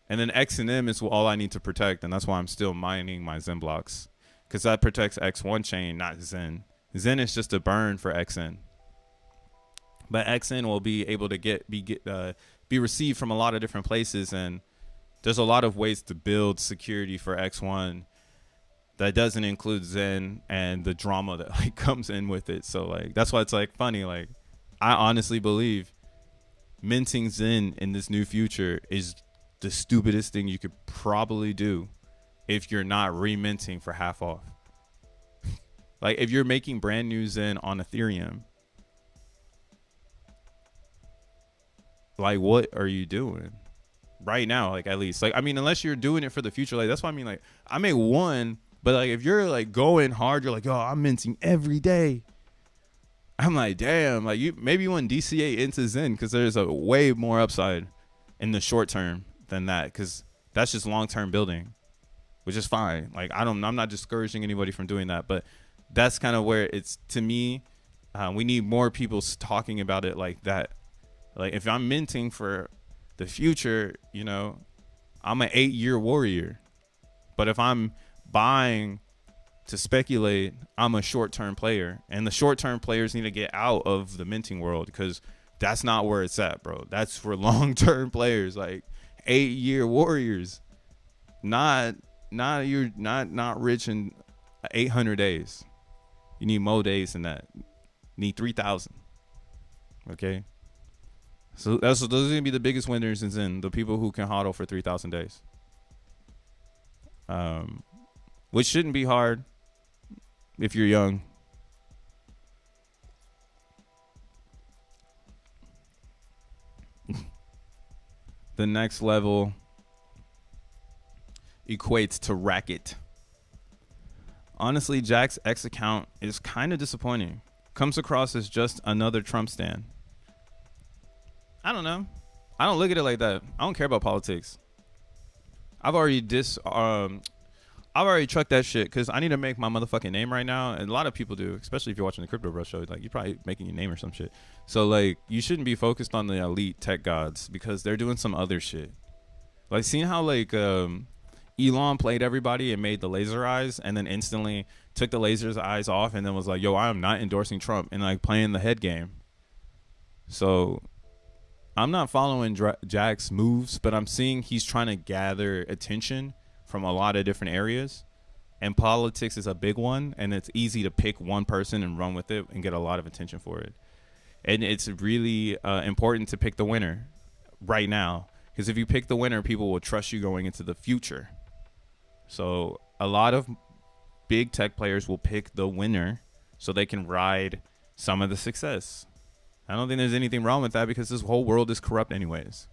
And then XENM is all I need to protect, and that's why I'm still mining my xeNFTs, because that protects X1 chain, not Zen. Zen is just a burn for XN. But XN will be able to be received from a lot of different places, and there's a lot of ways to build security for X1 that doesn't include Zen and the drama that like comes in with it. So like, that's why it's like funny. Like, I honestly believe minting Zen in this new future is the stupidest thing you could probably do if you're not reminting for half off. Like, if you're making brand new Zen on Ethereum, like, what are you doing right now? Like, at least, like, I mean, unless you're doing it for the future, like, that's what I mean. Like, I made one, but like, if you're like going hard, you're like, yo, I'm minting every day. I'm like, damn, like, maybe you want DCA into Zen because there's a way more upside in the short term than that, because that's just long-term building, which is fine. Like, I'm not discouraging anybody from doing that, but that's kind of where it's, to me, we need more people talking about it like that. Like, if I'm minting for the future, you know, I'm an 8-year warrior. But if I'm buying to speculate, I'm a short-term player. And the short-term players need to get out of the minting world, because that's not where it's at, bro. That's for long-term players, like 8-year warriors. You're not rich in 800 days. You need more days than that. You need 3,000. Okay? So those are going to be the biggest winners in Zen, the people who can hodl for 3,000 days. Which shouldn't be hard if you're young. The next level equates to racket. Honestly, Jack's X account is kind of disappointing. Comes across as just another Trump stan. I don't know. I don't look at it like that. I don't care about politics. I've already trucked that shit because I need to make my motherfucking name right now. And a lot of people do, especially if you're watching the Crypto Bro show. Like, you're probably making your name or some shit. So, like, you shouldn't be focused on the elite tech gods because they're doing some other shit. Like, seeing how, like, Elon played everybody and made the laser eyes and then instantly took the laser's eyes off and then was like, yo, I am not endorsing Trump, and, like, playing the head game. So I'm not following Jack's moves, but I'm seeing he's trying to gather attention from a lot of different areas, and politics is a big one, and it's easy to pick one person and run with it and get a lot of attention for it. And it's really important to pick the winner right now, because if you pick the winner, people will trust you going into the future. So a lot of big tech players will pick the winner so they can ride some of the success. I don't think there's anything wrong with that, because this whole world is corrupt anyways.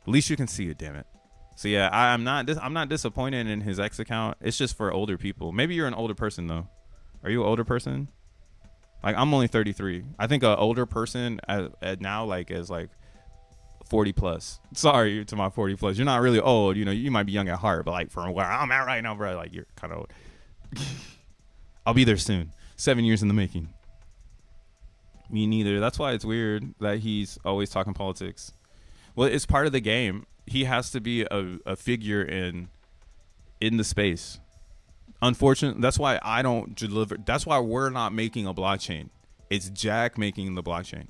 At least you can see it, damn it. So yeah, I'm not disappointed in his X account. It's just for older people. Maybe you're an older person though. Are you an older person? Like, I'm only 33. I think an older person at now, like, is like 40 plus. Sorry to my 40 plus. You're not really old. You know, you might be young at heart, but like from where I'm at right now, bro, like you're kind of old. I'll be there soon. 7 years in the making. Me neither. That's why it's weird that he's always talking politics. Well, it's part of the game. He has to be a figure in the space. Unfortunately, that's why I don't deliver. That's why we're not making a blockchain. It's Jack making the blockchain.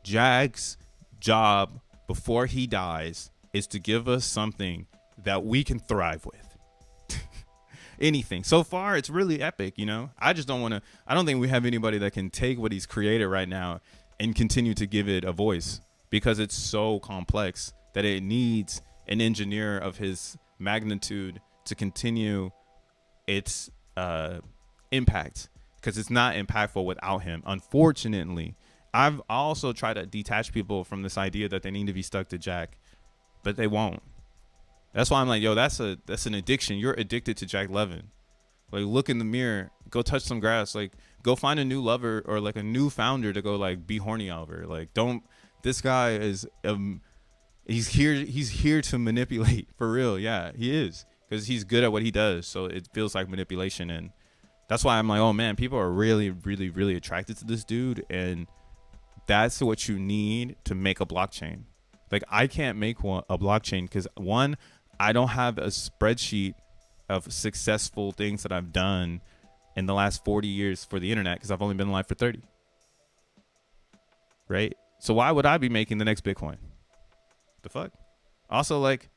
Jack's job before he dies is to give us something that we can thrive with. Anything. So far, it's really epic, you know? I just don't want to, I don't think we have anybody that can take what he's created right now and continue to give it a voice, because it's so complex that it needs an engineer of his magnitude to continue its impact, because it's not impactful without him. Unfortunately, I've also tried to detach people from this idea that they need to be stuck to Jack, but they won't. That's why I'm like, yo, that's an addiction. You're addicted to Jack Levin. Like, look in the mirror, go touch some grass, like go find a new lover or like a new founder to go like be horny over. Like, don't, this guy is he's here to manipulate for real. Yeah, he is, because he's good at what he does. So it feels like manipulation, and that's why I'm like, oh man, people are really, really, really attracted to this dude, and that's what you need to make a blockchain. Like, I can't make a blockchain because, one, I don't have a spreadsheet of successful things that I've done in the last 40 years for the internet, because I've only been alive for 30. Right? So why would I be making the next Bitcoin? The fuck? Also, like,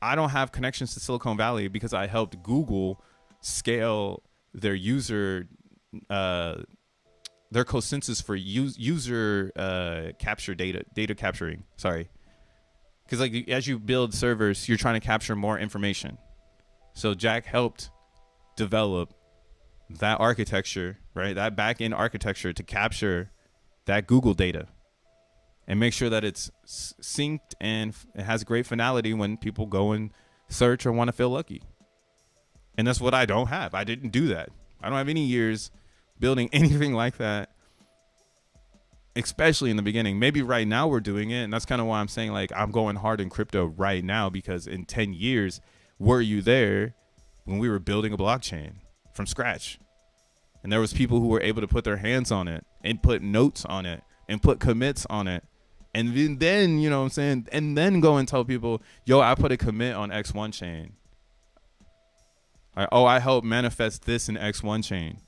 I don't have connections to Silicon Valley because I helped Google scale their user, their consensus for user capture data capturing. Sorry. Because like, as you build servers, you're trying to capture more information. So Jack helped develop that architecture, right? That back-end architecture to capture that Google data and make sure that it's synced and it has great finality when people go and search or want to feel lucky. And that's what I don't have. I didn't do that. I don't have any years building anything like that, especially in the beginning. Maybe right now we're doing it, and that's kind of why I'm saying, like, I'm going hard in crypto right now, because in 10 years, were you there when we were building a blockchain from scratch? And there was people who were able to put their hands on it and put notes on it and put commits on it. And then, you know what I'm saying? And then go and tell people, yo, I put a commit on X1 chain. Like, oh, I helped manifest this in X1 chain.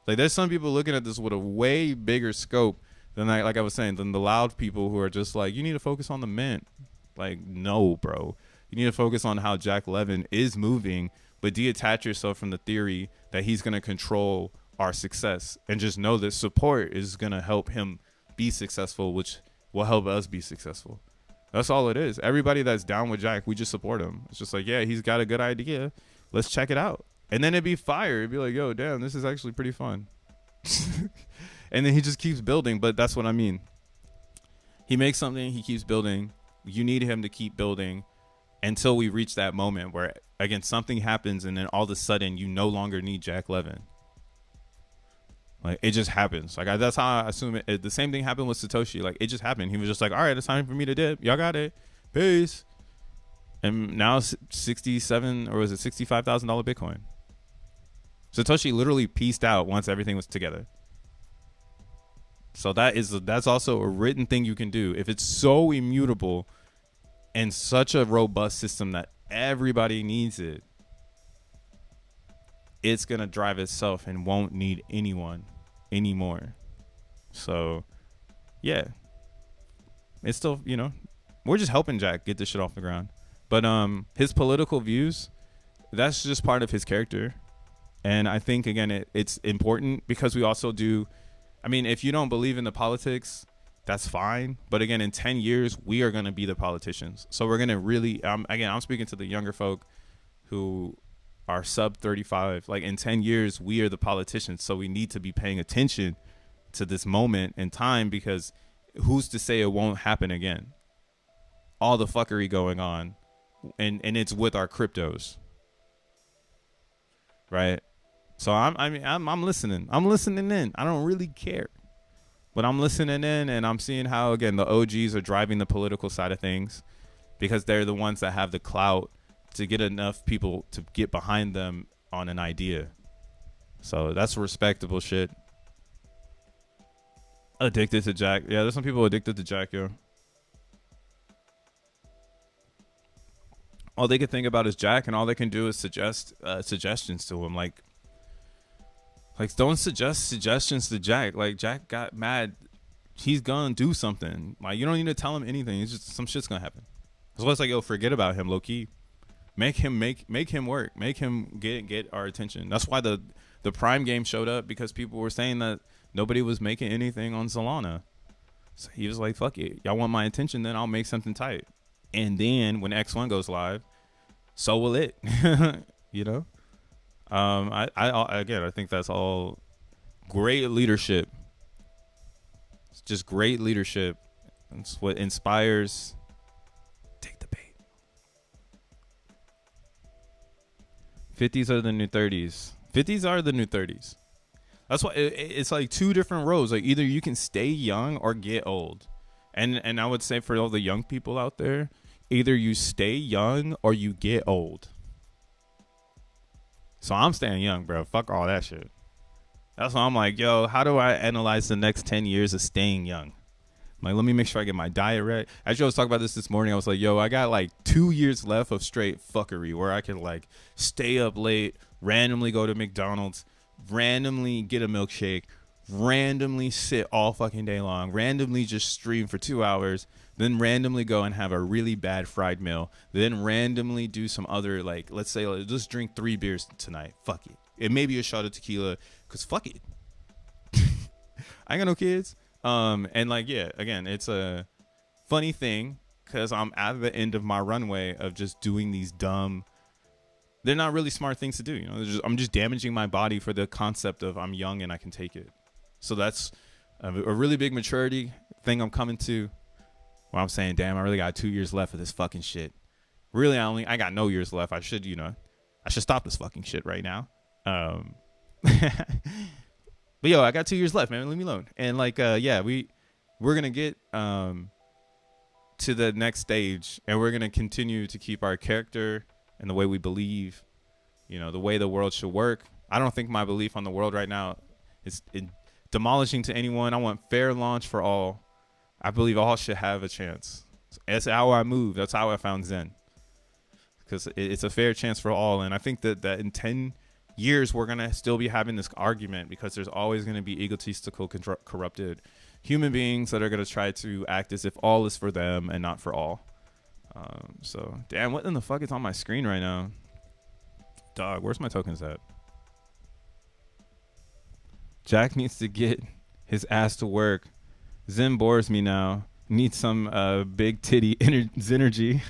Like, there's some people looking at this with a way bigger scope than, like I was saying, than the loud people who are just like, you need to focus on the mint. Like, no, bro. You need to focus on how Jack Levin is moving, but detach yourself from the theory that he's going to control our success, and just know that support is going to help him be successful, which will help us be successful. That's all it is. Everybody that's down with Jack, we just support him. It's just like, yeah, he's got a good idea. Let's check it out. And then it'd be fire. It'd be like, yo, damn, this is actually pretty fun. And then he just keeps building. But that's what I mean. He makes something, he keeps building. You need him to keep building until we reach that moment where, again, something happens and then all of a sudden you no longer need Jack Levin. Like, it just happens. Like, that's how I assume it. The same thing happened with Satoshi. Like, it just happened. He was just like, all right, it's time for me to dip. Y'all got it. Peace. And now 67, or was it $65,000 Bitcoin? Satoshi literally pieced out once everything was together. So that's also a written thing you can do. If it's so immutable and such a robust system that everybody needs it, it's going to drive itself and won't need anyone anymore. So, yeah. It's still, you know, we're just helping Jack get this shit off the ground. But his political views, that's just part of his character. And I think, again, it's important because we also do, I mean, if you don't believe in the politics, that's fine. But again, in 10 years, we are going to be the politicians. So we're going to really, again, I'm speaking to the younger folk who are sub 35. Like, in 10 years, we are the politicians. So we need to be paying attention to this moment in time, because who's to say it won't happen again? All the fuckery going on. And it's with our cryptos. Right? So I'm listening. I'm listening in. I don't really care. But I'm listening in and I'm seeing how, again, the OGs are driving the political side of things because they're the ones that have the clout to get enough people to get behind them on an idea. So that's respectable shit. Addicted to Jack. Yeah, there's some people addicted to Jack, yo. All they can think about is Jack, and all they can do is suggest suggestions to him. Like don't suggest suggestions to Jack. Like, Jack got mad. He's gonna do something. Like, you don't need to tell him anything. It's just some shit's gonna happen. So it's like, yo, forget about him, low key. Make him work. Make him get our attention. That's why the Prime game showed up, because people were saying that nobody was making anything on Solana. So he was like, fuck it. Y'all want my attention, then I'll make something tight. And then when X1 goes live, so will it. You know? I think that's all great leadership. It's just great leadership. That's what inspires. Take the bait. 50s are the new 30s. 50s are the new 30s. That's why it's like two different roads. Like, either you can stay young or get old. And I would say for all the young people out there, either you stay young or you get old. So I'm staying young, bro. Fuck all that shit. That's why I'm like, yo, how do I analyze the next 10 years of staying young? I'm like, let me make sure I get my diet right. Actually, I was talking about this morning. I was like, yo, I got like 2 years left of straight fuckery where I can like stay up late, randomly go to McDonald's, randomly get a milkshake, randomly sit all fucking day long, randomly just stream for 2 hours, then randomly go and have a really bad fried meal, then randomly do some other, like, let's say, let's drink 3 beers tonight. Fuck it. It may be a shot of tequila, because fuck it. I ain't got no kids. And like, yeah, again, it's a funny thing because I'm at the end of my runway of just doing these dumb, they're not really smart things to do. You know, I'm just damaging my body for the concept of I'm young and I can take it. So that's a really big maturity thing I'm coming to, where I'm saying, damn, I really got 2 years left of this fucking shit. Really, I got no years left. I should stop this fucking shit right now. But yo, I got 2 years left, man. Leave me alone. And like, yeah, we're gonna get to the next stage, and we're gonna continue to keep our character and the way we believe, you know, the way the world should work. I don't think my belief on the world right now is demolishing to anyone. I want fair launch for all. I believe all should have a chance. That's how I move. That's how I found Zen, because it's a fair chance for all. And I think that in 10 years we're gonna still be having this argument, because there's always going to be egotistical, corrupted human beings that are going to try to act as if all is for them and not for all. So damn, what in the fuck is on my screen right now? Dog, where's my tokens at? Jack needs to get his ass to work. Zen bores me now. Needs some big titty energy.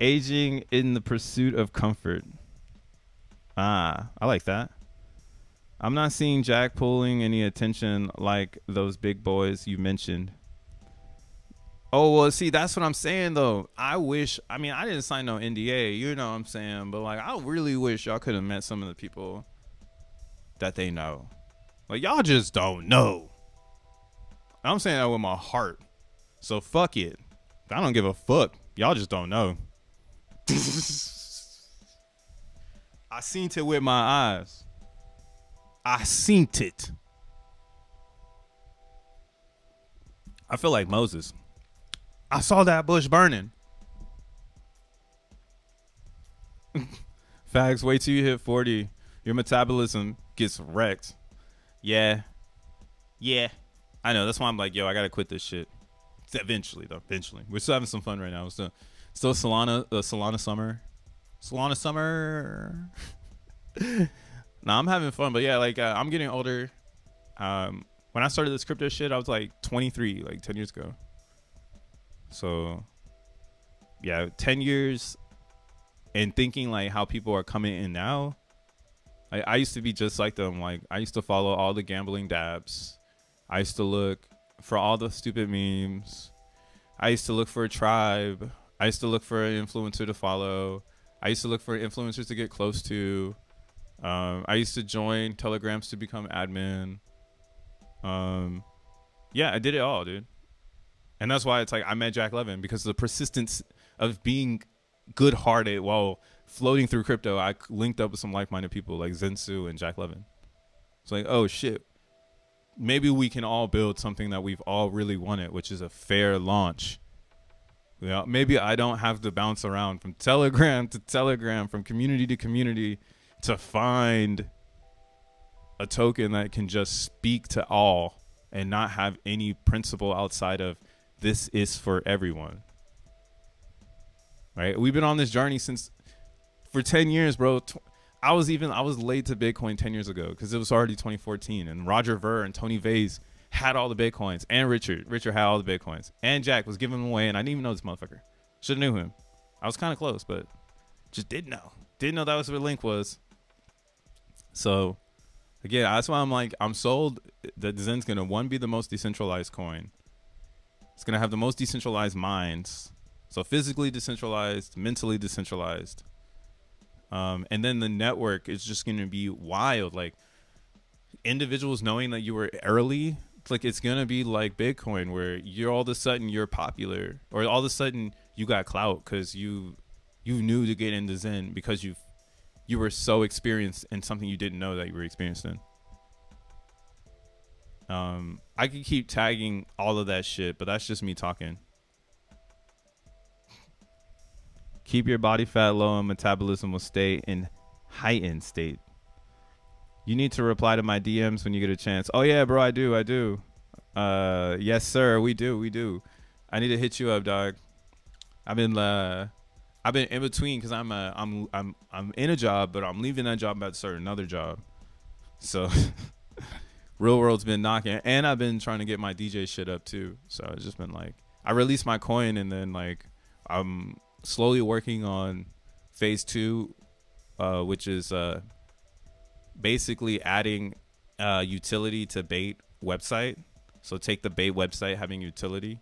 Aging in the pursuit of comfort. Ah, I like that. I'm not seeing Jack pulling any attention like those big boys you mentioned. Oh, well, see, that's what I'm saying, though. I didn't sign no NDA, you know what I'm saying? But, like, I really wish y'all could have met some of the people that they know. Like, y'all just don't know. I'm saying that with my heart. So, fuck it. I don't give a fuck. Y'all just don't know. I seen it with my eyes. I seen it. I feel like Moses. I saw that bush burning. Fags, wait till you hit 40. Your metabolism gets wrecked. Yeah. I know. That's why I'm like, yo, I gotta quit this shit. Eventually, though. Eventually. We're still having some fun right now. We're still Solana summer. Solana summer. Nah, I'm having fun. But yeah, like, I'm getting older. When I started this crypto shit, I was like 23, like 10 years ago. So, yeah, 10 years and thinking like how people are coming in now. I used to be just like them. Like, I used to follow all the gambling dabs. I used to look for all the stupid memes. I used to look for a tribe. I used to look for an influencer to follow. I used to look for influencers to get close to. I used to join telegrams to become admin. Yeah, I did it all, dude. And that's why it's like I met Jack Levin, because of the persistence of being good-hearted while floating through crypto. I linked up with some like-minded people like Zensu and Jack Levin. It's like, oh shit, maybe we can all build something that we've all really wanted, which is a fair launch. You know, maybe I don't have to bounce around from Telegram to Telegram, from community to community, to find a token that can just speak to all and not have any principle outside of this is for everyone. Right? We've been on this journey for 10 years, bro. I was late to Bitcoin 10 years ago because it was already 2014, and Roger Ver and Tony Vase had all the Bitcoins, and Richard had all the Bitcoins, and Jack was giving them away, and I didn't even know this motherfucker. Should have knew him. I was kind of close, but just didn't know that was what Link was. So again, that's why I'm like, I'm sold that Zen's gonna be the most decentralized coin. It's gonna have the most decentralized minds. So physically decentralized, mentally decentralized. And then the network is just going to be wild. Like individuals knowing that you were early, it's going to be like Bitcoin, where you're all of a sudden you're popular, or all of a sudden you got clout because you knew to get into Zen because you were so experienced in something you didn't know that you were experienced in. I could keep tagging all of that shit, but that's just me talking. Keep your body fat low and metabolism will stay in heightened state. You need to reply to my DMs when you get a chance. Oh yeah, bro, I do. Yes, sir, we do. I need to hit you up, dog. I've been in between because I'm in a job, but I'm leaving that job about to start another job. So real world's been knocking, and I've been trying to get my DJ shit up too. So it's just been like, I released my coin, and then like I'm slowly working on phase 2, which is basically adding utility to bait website. So take the bait website having utility.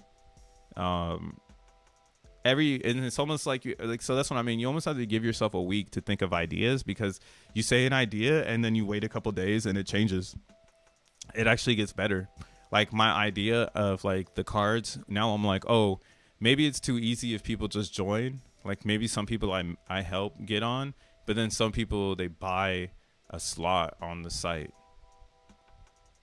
And it's almost like so that's what I mean. You almost have to give yourself a week to think of ideas, because you say an idea and then you wait a couple days and it changes. It actually gets better. Like my idea of like the cards, now I'm like, oh, maybe it's too easy if people just join. Like maybe some people I help get on, but then some people, they buy a slot on the site,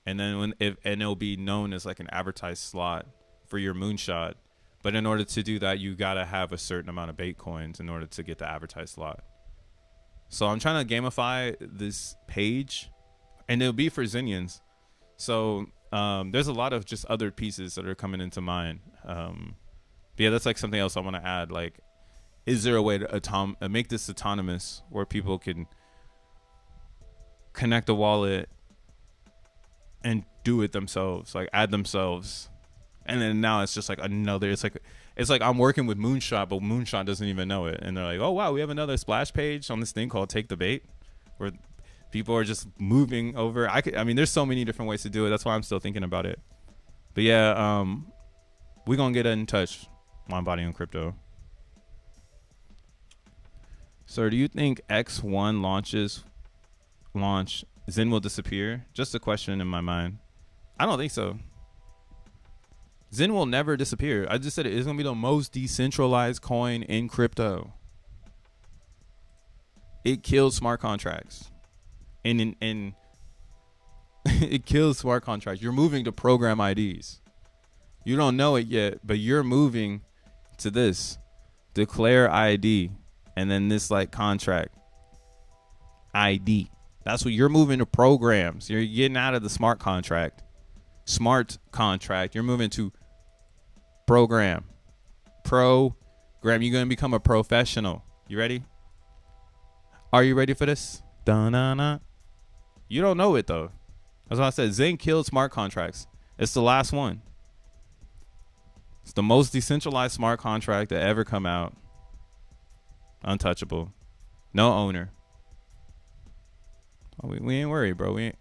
and then it'll be known as like an advertised slot for your moonshot. But in order to do that, you gotta have a certain amount of bait coins in order to get the advertised slot. So I'm trying to gamify this page, and it'll be for Zenians. So there's a lot of just other pieces that are coming into mind. But yeah, that's like something else I want to add. Like, is there a way to make this autonomous where people can connect a wallet and do it themselves, like add themselves? And then now it's just like another, it's like I'm working with Moonshot, but Moonshot doesn't even know it. And they're like, oh wow, we have another splash page on this thing called Take the Bait, where people are just moving over. I mean, there's so many different ways to do it. That's why I'm still thinking about it. But yeah, we're gonna get in touch. Mind, Body, and Crypto. Sir, do you think X1 launch Zen will disappear? Just a question in my mind. I don't think so. Zen will never disappear. I just said it is going to be the most decentralized coin in crypto. It kills smart contracts. And it kills smart contracts. You're moving to program IDs. You don't know it yet, but you're moving to this. Declare ID. And then this like contract ID. That's what you're moving to programs. You're getting out of the smart contract. You're moving to program. You're going to become a professional. You ready? Are you ready for this? Da-na-na. You don't know it though. That's why I said Zen killed smart contracts. It's the last one. It's the most decentralized smart contract to ever come out. Untouchable. No owner. Oh, we ain't worried, bro. We're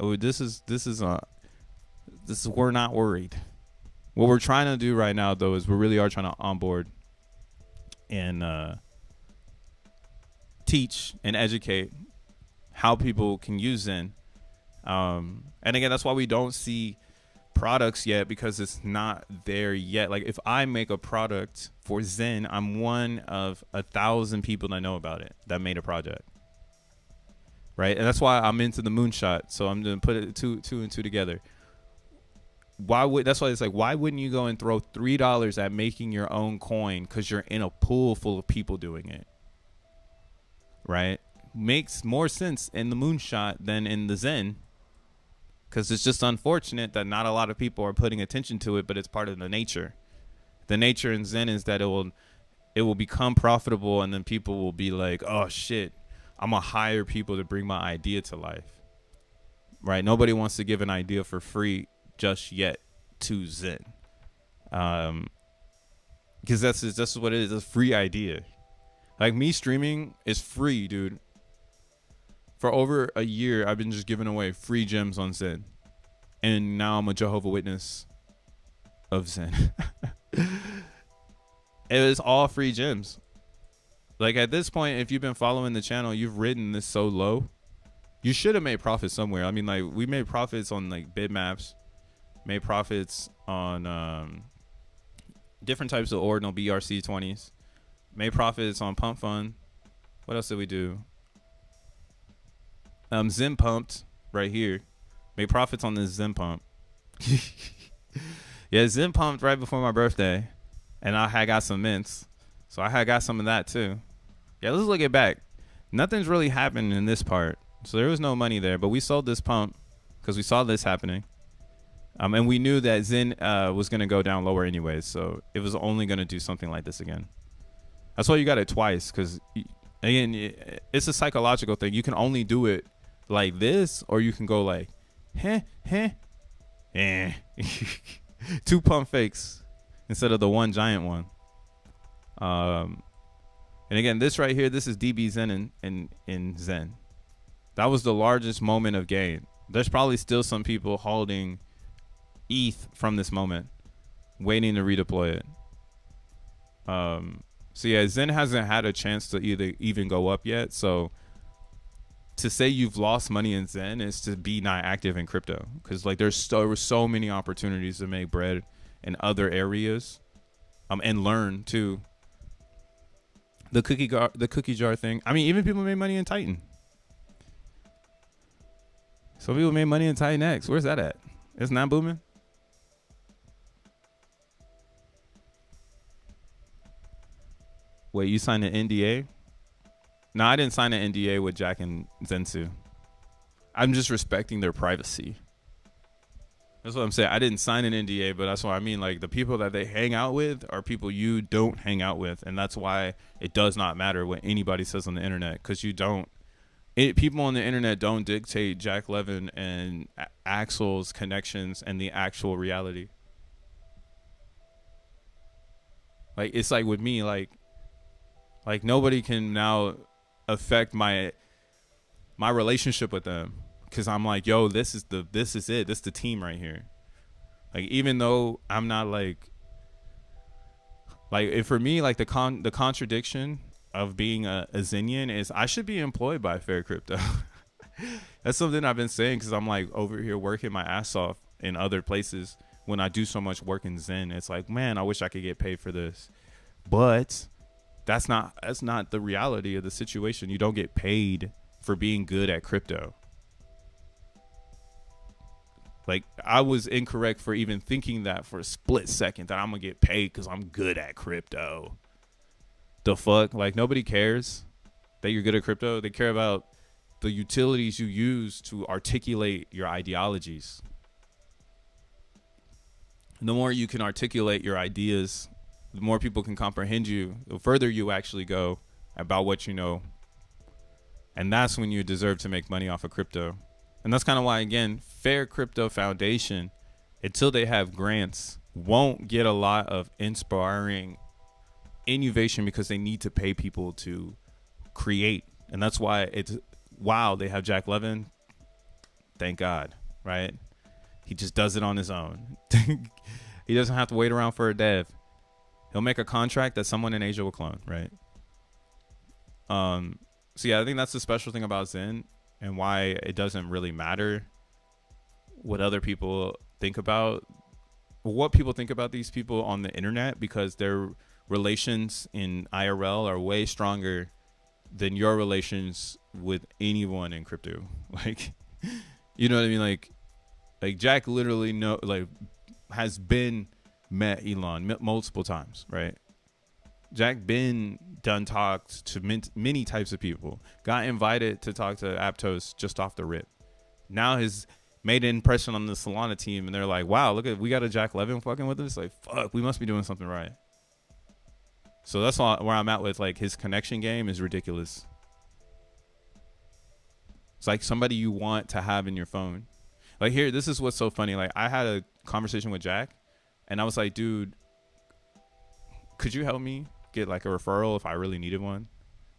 not worried. What we're trying to do right now, though, is we really are trying to onboard and teach and educate how people can use Zen. And again, that's why we don't see products yet because it's not there yet. Like if I make a product for Zen, I'm one of 1,000 people that know about it that made a project. Right. And that's why I'm into the moonshot. So I'm going to put it two and two together. That's why it's like, why wouldn't you go and throw $3 at making your own coin? Cause you're in a pool full of people doing it. Right. Makes more sense in the moonshot than in the Zen. Cause it's just unfortunate that not a lot of people are putting attention to it, but it's part of the nature. The nature in Zen is that it will become profitable. And then people will be like, oh shit, I'm gonna hire people to bring my idea to life. Right. Nobody wants to give an idea for free just yet to Zen. Because that's what it is, a free idea. Like me streaming is free, dude. For over a year, I've been just giving away free gems on Zen. And now I'm a Jehovah's Witness of Zen. It is all free gems. Like at this point, if you've been following the channel, you've ridden this so low. You should have made profits somewhere. I mean, like we made profits on like bitmaps. Made profits on different types of ordinal BRC20s. Made profits on pump fund. What else did we do? Zen pumped right here. Made profits on this Zen pump. Yeah, Zen pumped right before my birthday. And I had got some mints. So I had got some of that too. Yeah, let's look it back. Nothing's really happened in this part. So there was no money there. But we sold this pump because we saw this happening. And we knew that Zen was going to go down lower anyways. So it was only going to do something like this again. That's why you got it twice. Because, again, it's a psychological thing. You can only do it like this. Or you can go like, two pump fakes instead of the one giant one. And again, this right here, this is DB Zen in Zen. That was the largest moment of gain. There's probably still some people holding ETH from this moment, waiting to redeploy it. So yeah, Zen hasn't had a chance to even go up yet. So to say you've lost money in Zen is to be not active in crypto, because like there were so many opportunities to make bread in other areas, and learn too. The cookie jar thing. I mean, even people made money in Titan. Some people made money in Titan X. Where's that at? It's not booming. Wait, you signed an NDA? No, I didn't sign an NDA with Jack and Zensu. I'm just respecting their privacy. That's what I'm saying. I didn't sign an NDA, but that's what I mean. Like the people that they hang out with are people you don't hang out with. And that's why it does not matter what anybody says on the internet, because you don't. People on the internet don't dictate Jack Levin and Axel's connections and the actual reality. Like it's like with me, like nobody can now affect my relationship with them, because I'm like, yo, this is it. This is the team right here. Like even though I'm not like if for me, like the contradiction of being a Zenian is I should be employed by Fair Crypto. That's something I've been saying, because I'm like over here working my ass off in other places when I do so much work in Zen. It's like, man, I wish I could get paid for this, but that's not the reality of the situation. You don't get paid for being good at crypto. Like I was incorrect for even thinking that for a split second, that I'm gonna get paid because I'm good at crypto. The fuck? Like nobody cares that you're good at crypto. They care about the utilities you use to articulate your ideologies. And the more you can articulate your ideas, the more people can comprehend you, the further you actually go about what you know. And that's when you deserve to make money off of crypto. And that's kind of why, again, Fair Crypto Foundation, until they have grants, won't get a lot of inspiring innovation, because they need to pay people to create. And that's why it's, wow, they have Jack Levin. Thank God, right? He just does it on his own. He doesn't have to wait around for a dev. He'll make a contract that someone in Asia will clone, right? So yeah, I think that's the special thing about Zen, and why it doesn't really matter what other people think about what people think about these people on the internet, because their relations in IRL are way stronger than your relations with anyone in crypto. Like, you know what I mean? Like Jack literally has been met Elon multiple times, right? Jack been done talked to many types of people, got invited to talk to Aptos just off the rip. Now his made an impression on the Solana team, and they're like, wow, we got a Jack Levin fucking with us. Like, fuck, we must be doing something right. So that's where I'm at with, like, his connection game is ridiculous. It's like somebody you want to have in your phone. Like, here, this is what's so funny. Like, I had a conversation with Jack, and I was like, dude, could you help me get like a referral if I really needed one?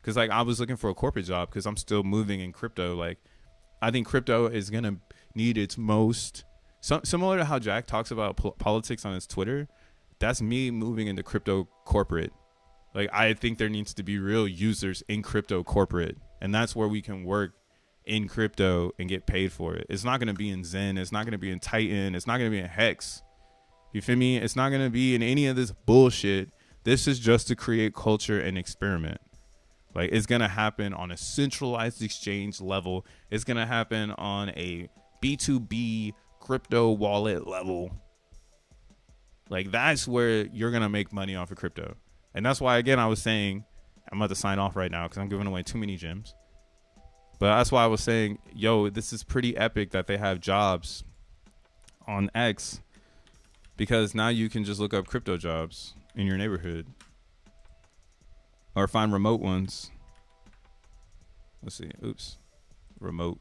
Because like I was looking for a corporate job because I'm still moving in crypto. Like, I think crypto is gonna need its most similar to how Jack talks about politics on his Twitter. That's me moving into crypto corporate. Like, I think there needs to be real users in crypto corporate, and that's where we can work in crypto and get paid for it. It's not going to be in Zen. It's not going to be in Titan. It's not going to be in Hex. You feel me? It's not going to be in any of this bullshit. This is just to create culture and experiment. Like, it's going to happen on a centralized exchange level. It's going to happen on a B2B crypto wallet level. Like, that's where you're going to make money off of crypto. And that's why, again, I was saying, I'm about to sign off right now because I'm giving away too many gems. But that's why I was saying, yo, this is pretty epic that they have jobs on X, because now you can just look up crypto jobs in your neighborhood or find remote ones. Let's see. Oops. Remote.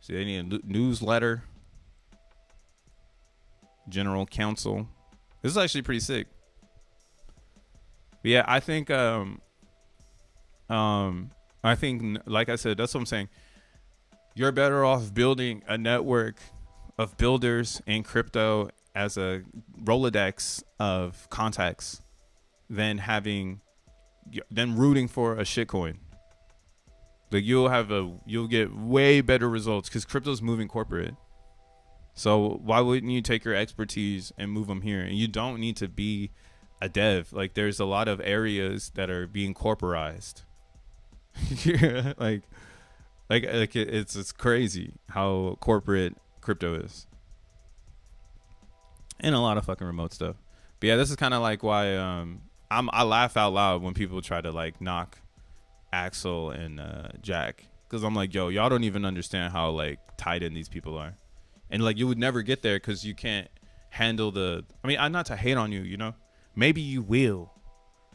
See, they need a newsletter. General counsel. This is actually pretty sick. But yeah, I think like I said, that's what I'm saying. You're better off building a network of builders in crypto as a Rolodex of contacts than rooting for a shitcoin. Like, you'll get way better results because crypto's moving corporate. So why wouldn't you take your expertise and move them here? And you don't need to be a dev. Like, there's a lot of areas that are being corporized. It's crazy how corporate crypto is, and a lot of fucking remote stuff. But yeah, this is kind of like why I laugh out loud when people try to like knock Axel and Jack, because I'm like, yo, y'all don't even understand how like tied in these people are. And like, you would never get there because you can't handle I'm not to hate on you, you know, maybe you will.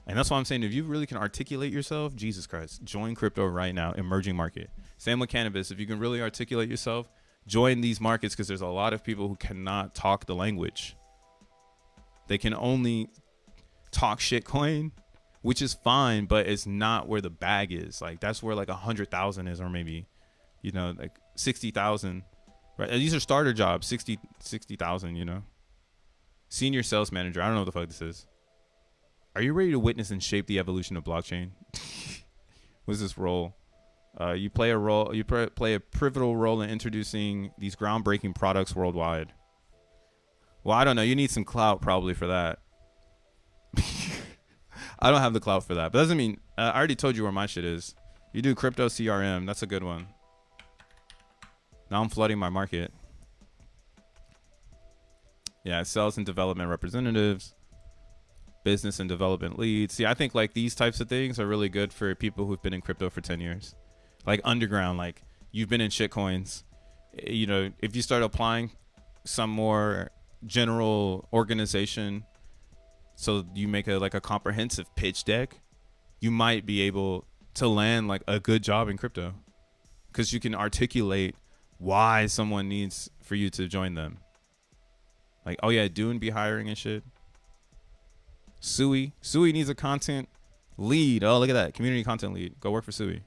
And that's why I'm saying, if you really can articulate yourself, Jesus Christ, join crypto right now, emerging market. Same with cannabis. If you can really articulate yourself, join these markets, because there's a lot of people who cannot talk the language. They can only talk shitcoin, which is fine, but it's not where the bag is. Like, that's where like 100,000 is, or maybe, you know, like 60,000. Right, and these are starter jobs, 60,000, you know. Senior sales manager. I don't know what the fuck this is. Are you ready to witness and shape the evolution of blockchain? What's this role? You play a role. You play a pivotal role in introducing these groundbreaking products worldwide. Well, I don't know. You need some clout probably for that. I don't have the clout for that, but doesn't mean I already told you where my shit is. You do crypto CRM. That's a good one. Now I'm flooding my market. Yeah, sales and development representatives, business and development leads. See, I think like these types of things are really good for people who've been in crypto for 10 years. Like underground, like you've been in shitcoins. You know, if you start applying some more general organization, so you make a comprehensive pitch deck, you might be able to land like a good job in crypto, because you can articulate why someone needs for you to join them. Like, oh yeah, do and be hiring and shit. Sui needs a content lead. Oh, look at that, community content lead. Go work for Sui.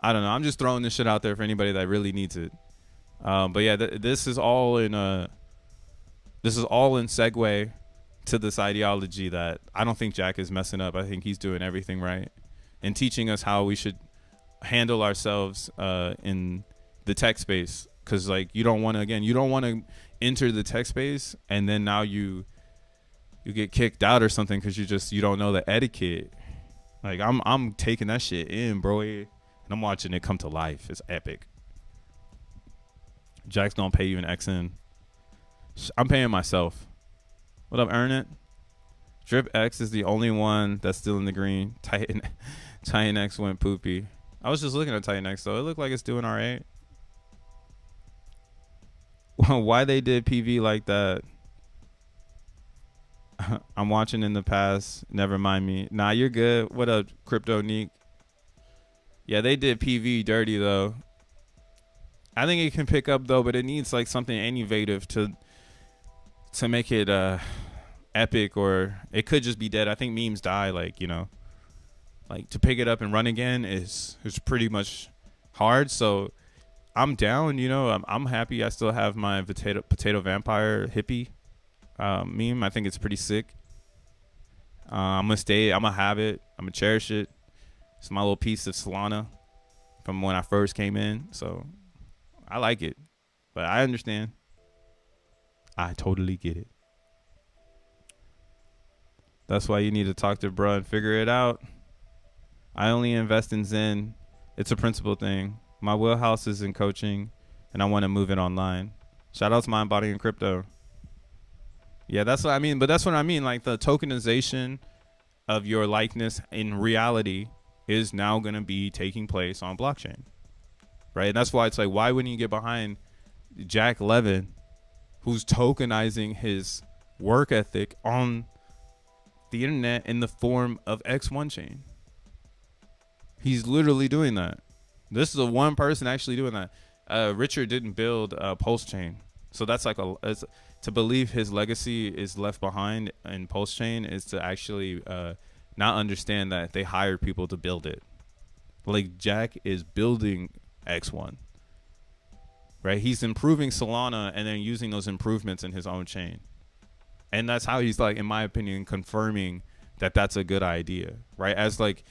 I don't know. I'm just throwing this shit out there for anybody that really needs it. But yeah, this is all in segue to this ideology that I don't think Jack is messing up. I think he's doing everything right and teaching us how we should handle ourselves in the tech space, because like you don't want to enter the tech space and then now you get kicked out or something because you don't know the etiquette. Like I'm taking that shit in, bro, and I'm watching it come to life. It's epic. Jack's gonna pay you an XN. I'm paying myself. What up, earn it? Drip X is the only one that's still in the green. Titan X went poopy. I was just looking at Titan X though. It looked like it's doing all right. Why they did PV like that? I'm watching in the past. Never mind me. Nah, you're good. What up, Crypto Neek? Yeah, they did PV dirty though. I think it can pick up though, but it needs like something innovative to make it epic, or it could just be dead. I think memes die, like, you know, like to pick it up and run again is pretty much hard. So I'm down, you know. I'm happy. I still have my potato vampire hippie meme. I think it's pretty sick. I'm gonna have it. I'm gonna cherish it. It's my little piece of Solana from when I first came in, so I like it. But I understand. I totally get it. That's why you need to talk to bruh and figure it out. I only invest in Zen. It's a principle thing. My wheelhouse is in coaching, and I want to move it online. Shout out to Mind, Body, and Crypto. Yeah, that's what I mean. But that's what I mean. Like, the tokenization of your likeness in reality is now going to be taking place on blockchain. Right? And that's why it's like, why wouldn't you get behind Jack Levin, who's tokenizing his work ethic on the internet in the form of X1 chain? He's literally doing that. This is a one person actually doing that. Richard didn't build Pulse chain, so that's like to believe his legacy is left behind in Pulse chain is to actually not understand that they hired people to build it. Like, Jack is building X1, right? He's improving Solana and then using those improvements in his own chain. And that's how he's, like, in my opinion, confirming that that's a good idea, right? As, like,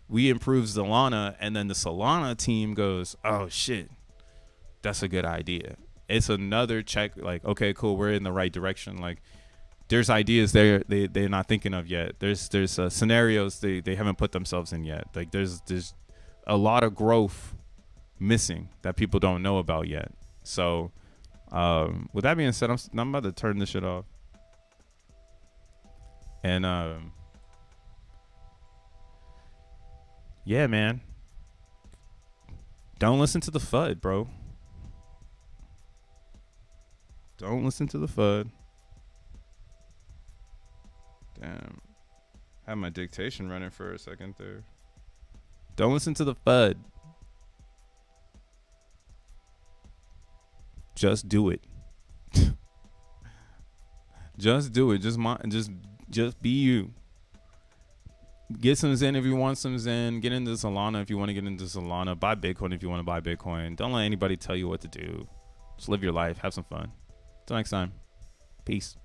we improve Solana and then the Solana team goes, oh, shit, that's a good idea. It's another check, like, okay, cool, we're in the right direction. Like, there's ideas they're not thinking of yet. There's scenarios they haven't put themselves in yet. Like, there's a lot of growth missing that people don't know about yet. So, with that being said, I'm about to turn this shit off. And yeah, man, don't listen to the FUD, bro. Don't listen to the FUD. Damn, I had my dictation running for a second there. Don't listen to the FUD. Just do it. Just do it. Just be you. Get some Zen if you want some Zen. Get into Solana if you want to get into Solana. Buy Bitcoin if you want to buy Bitcoin. Don't let anybody tell you what to do. Just live your life. Have some fun. Until next time. Peace.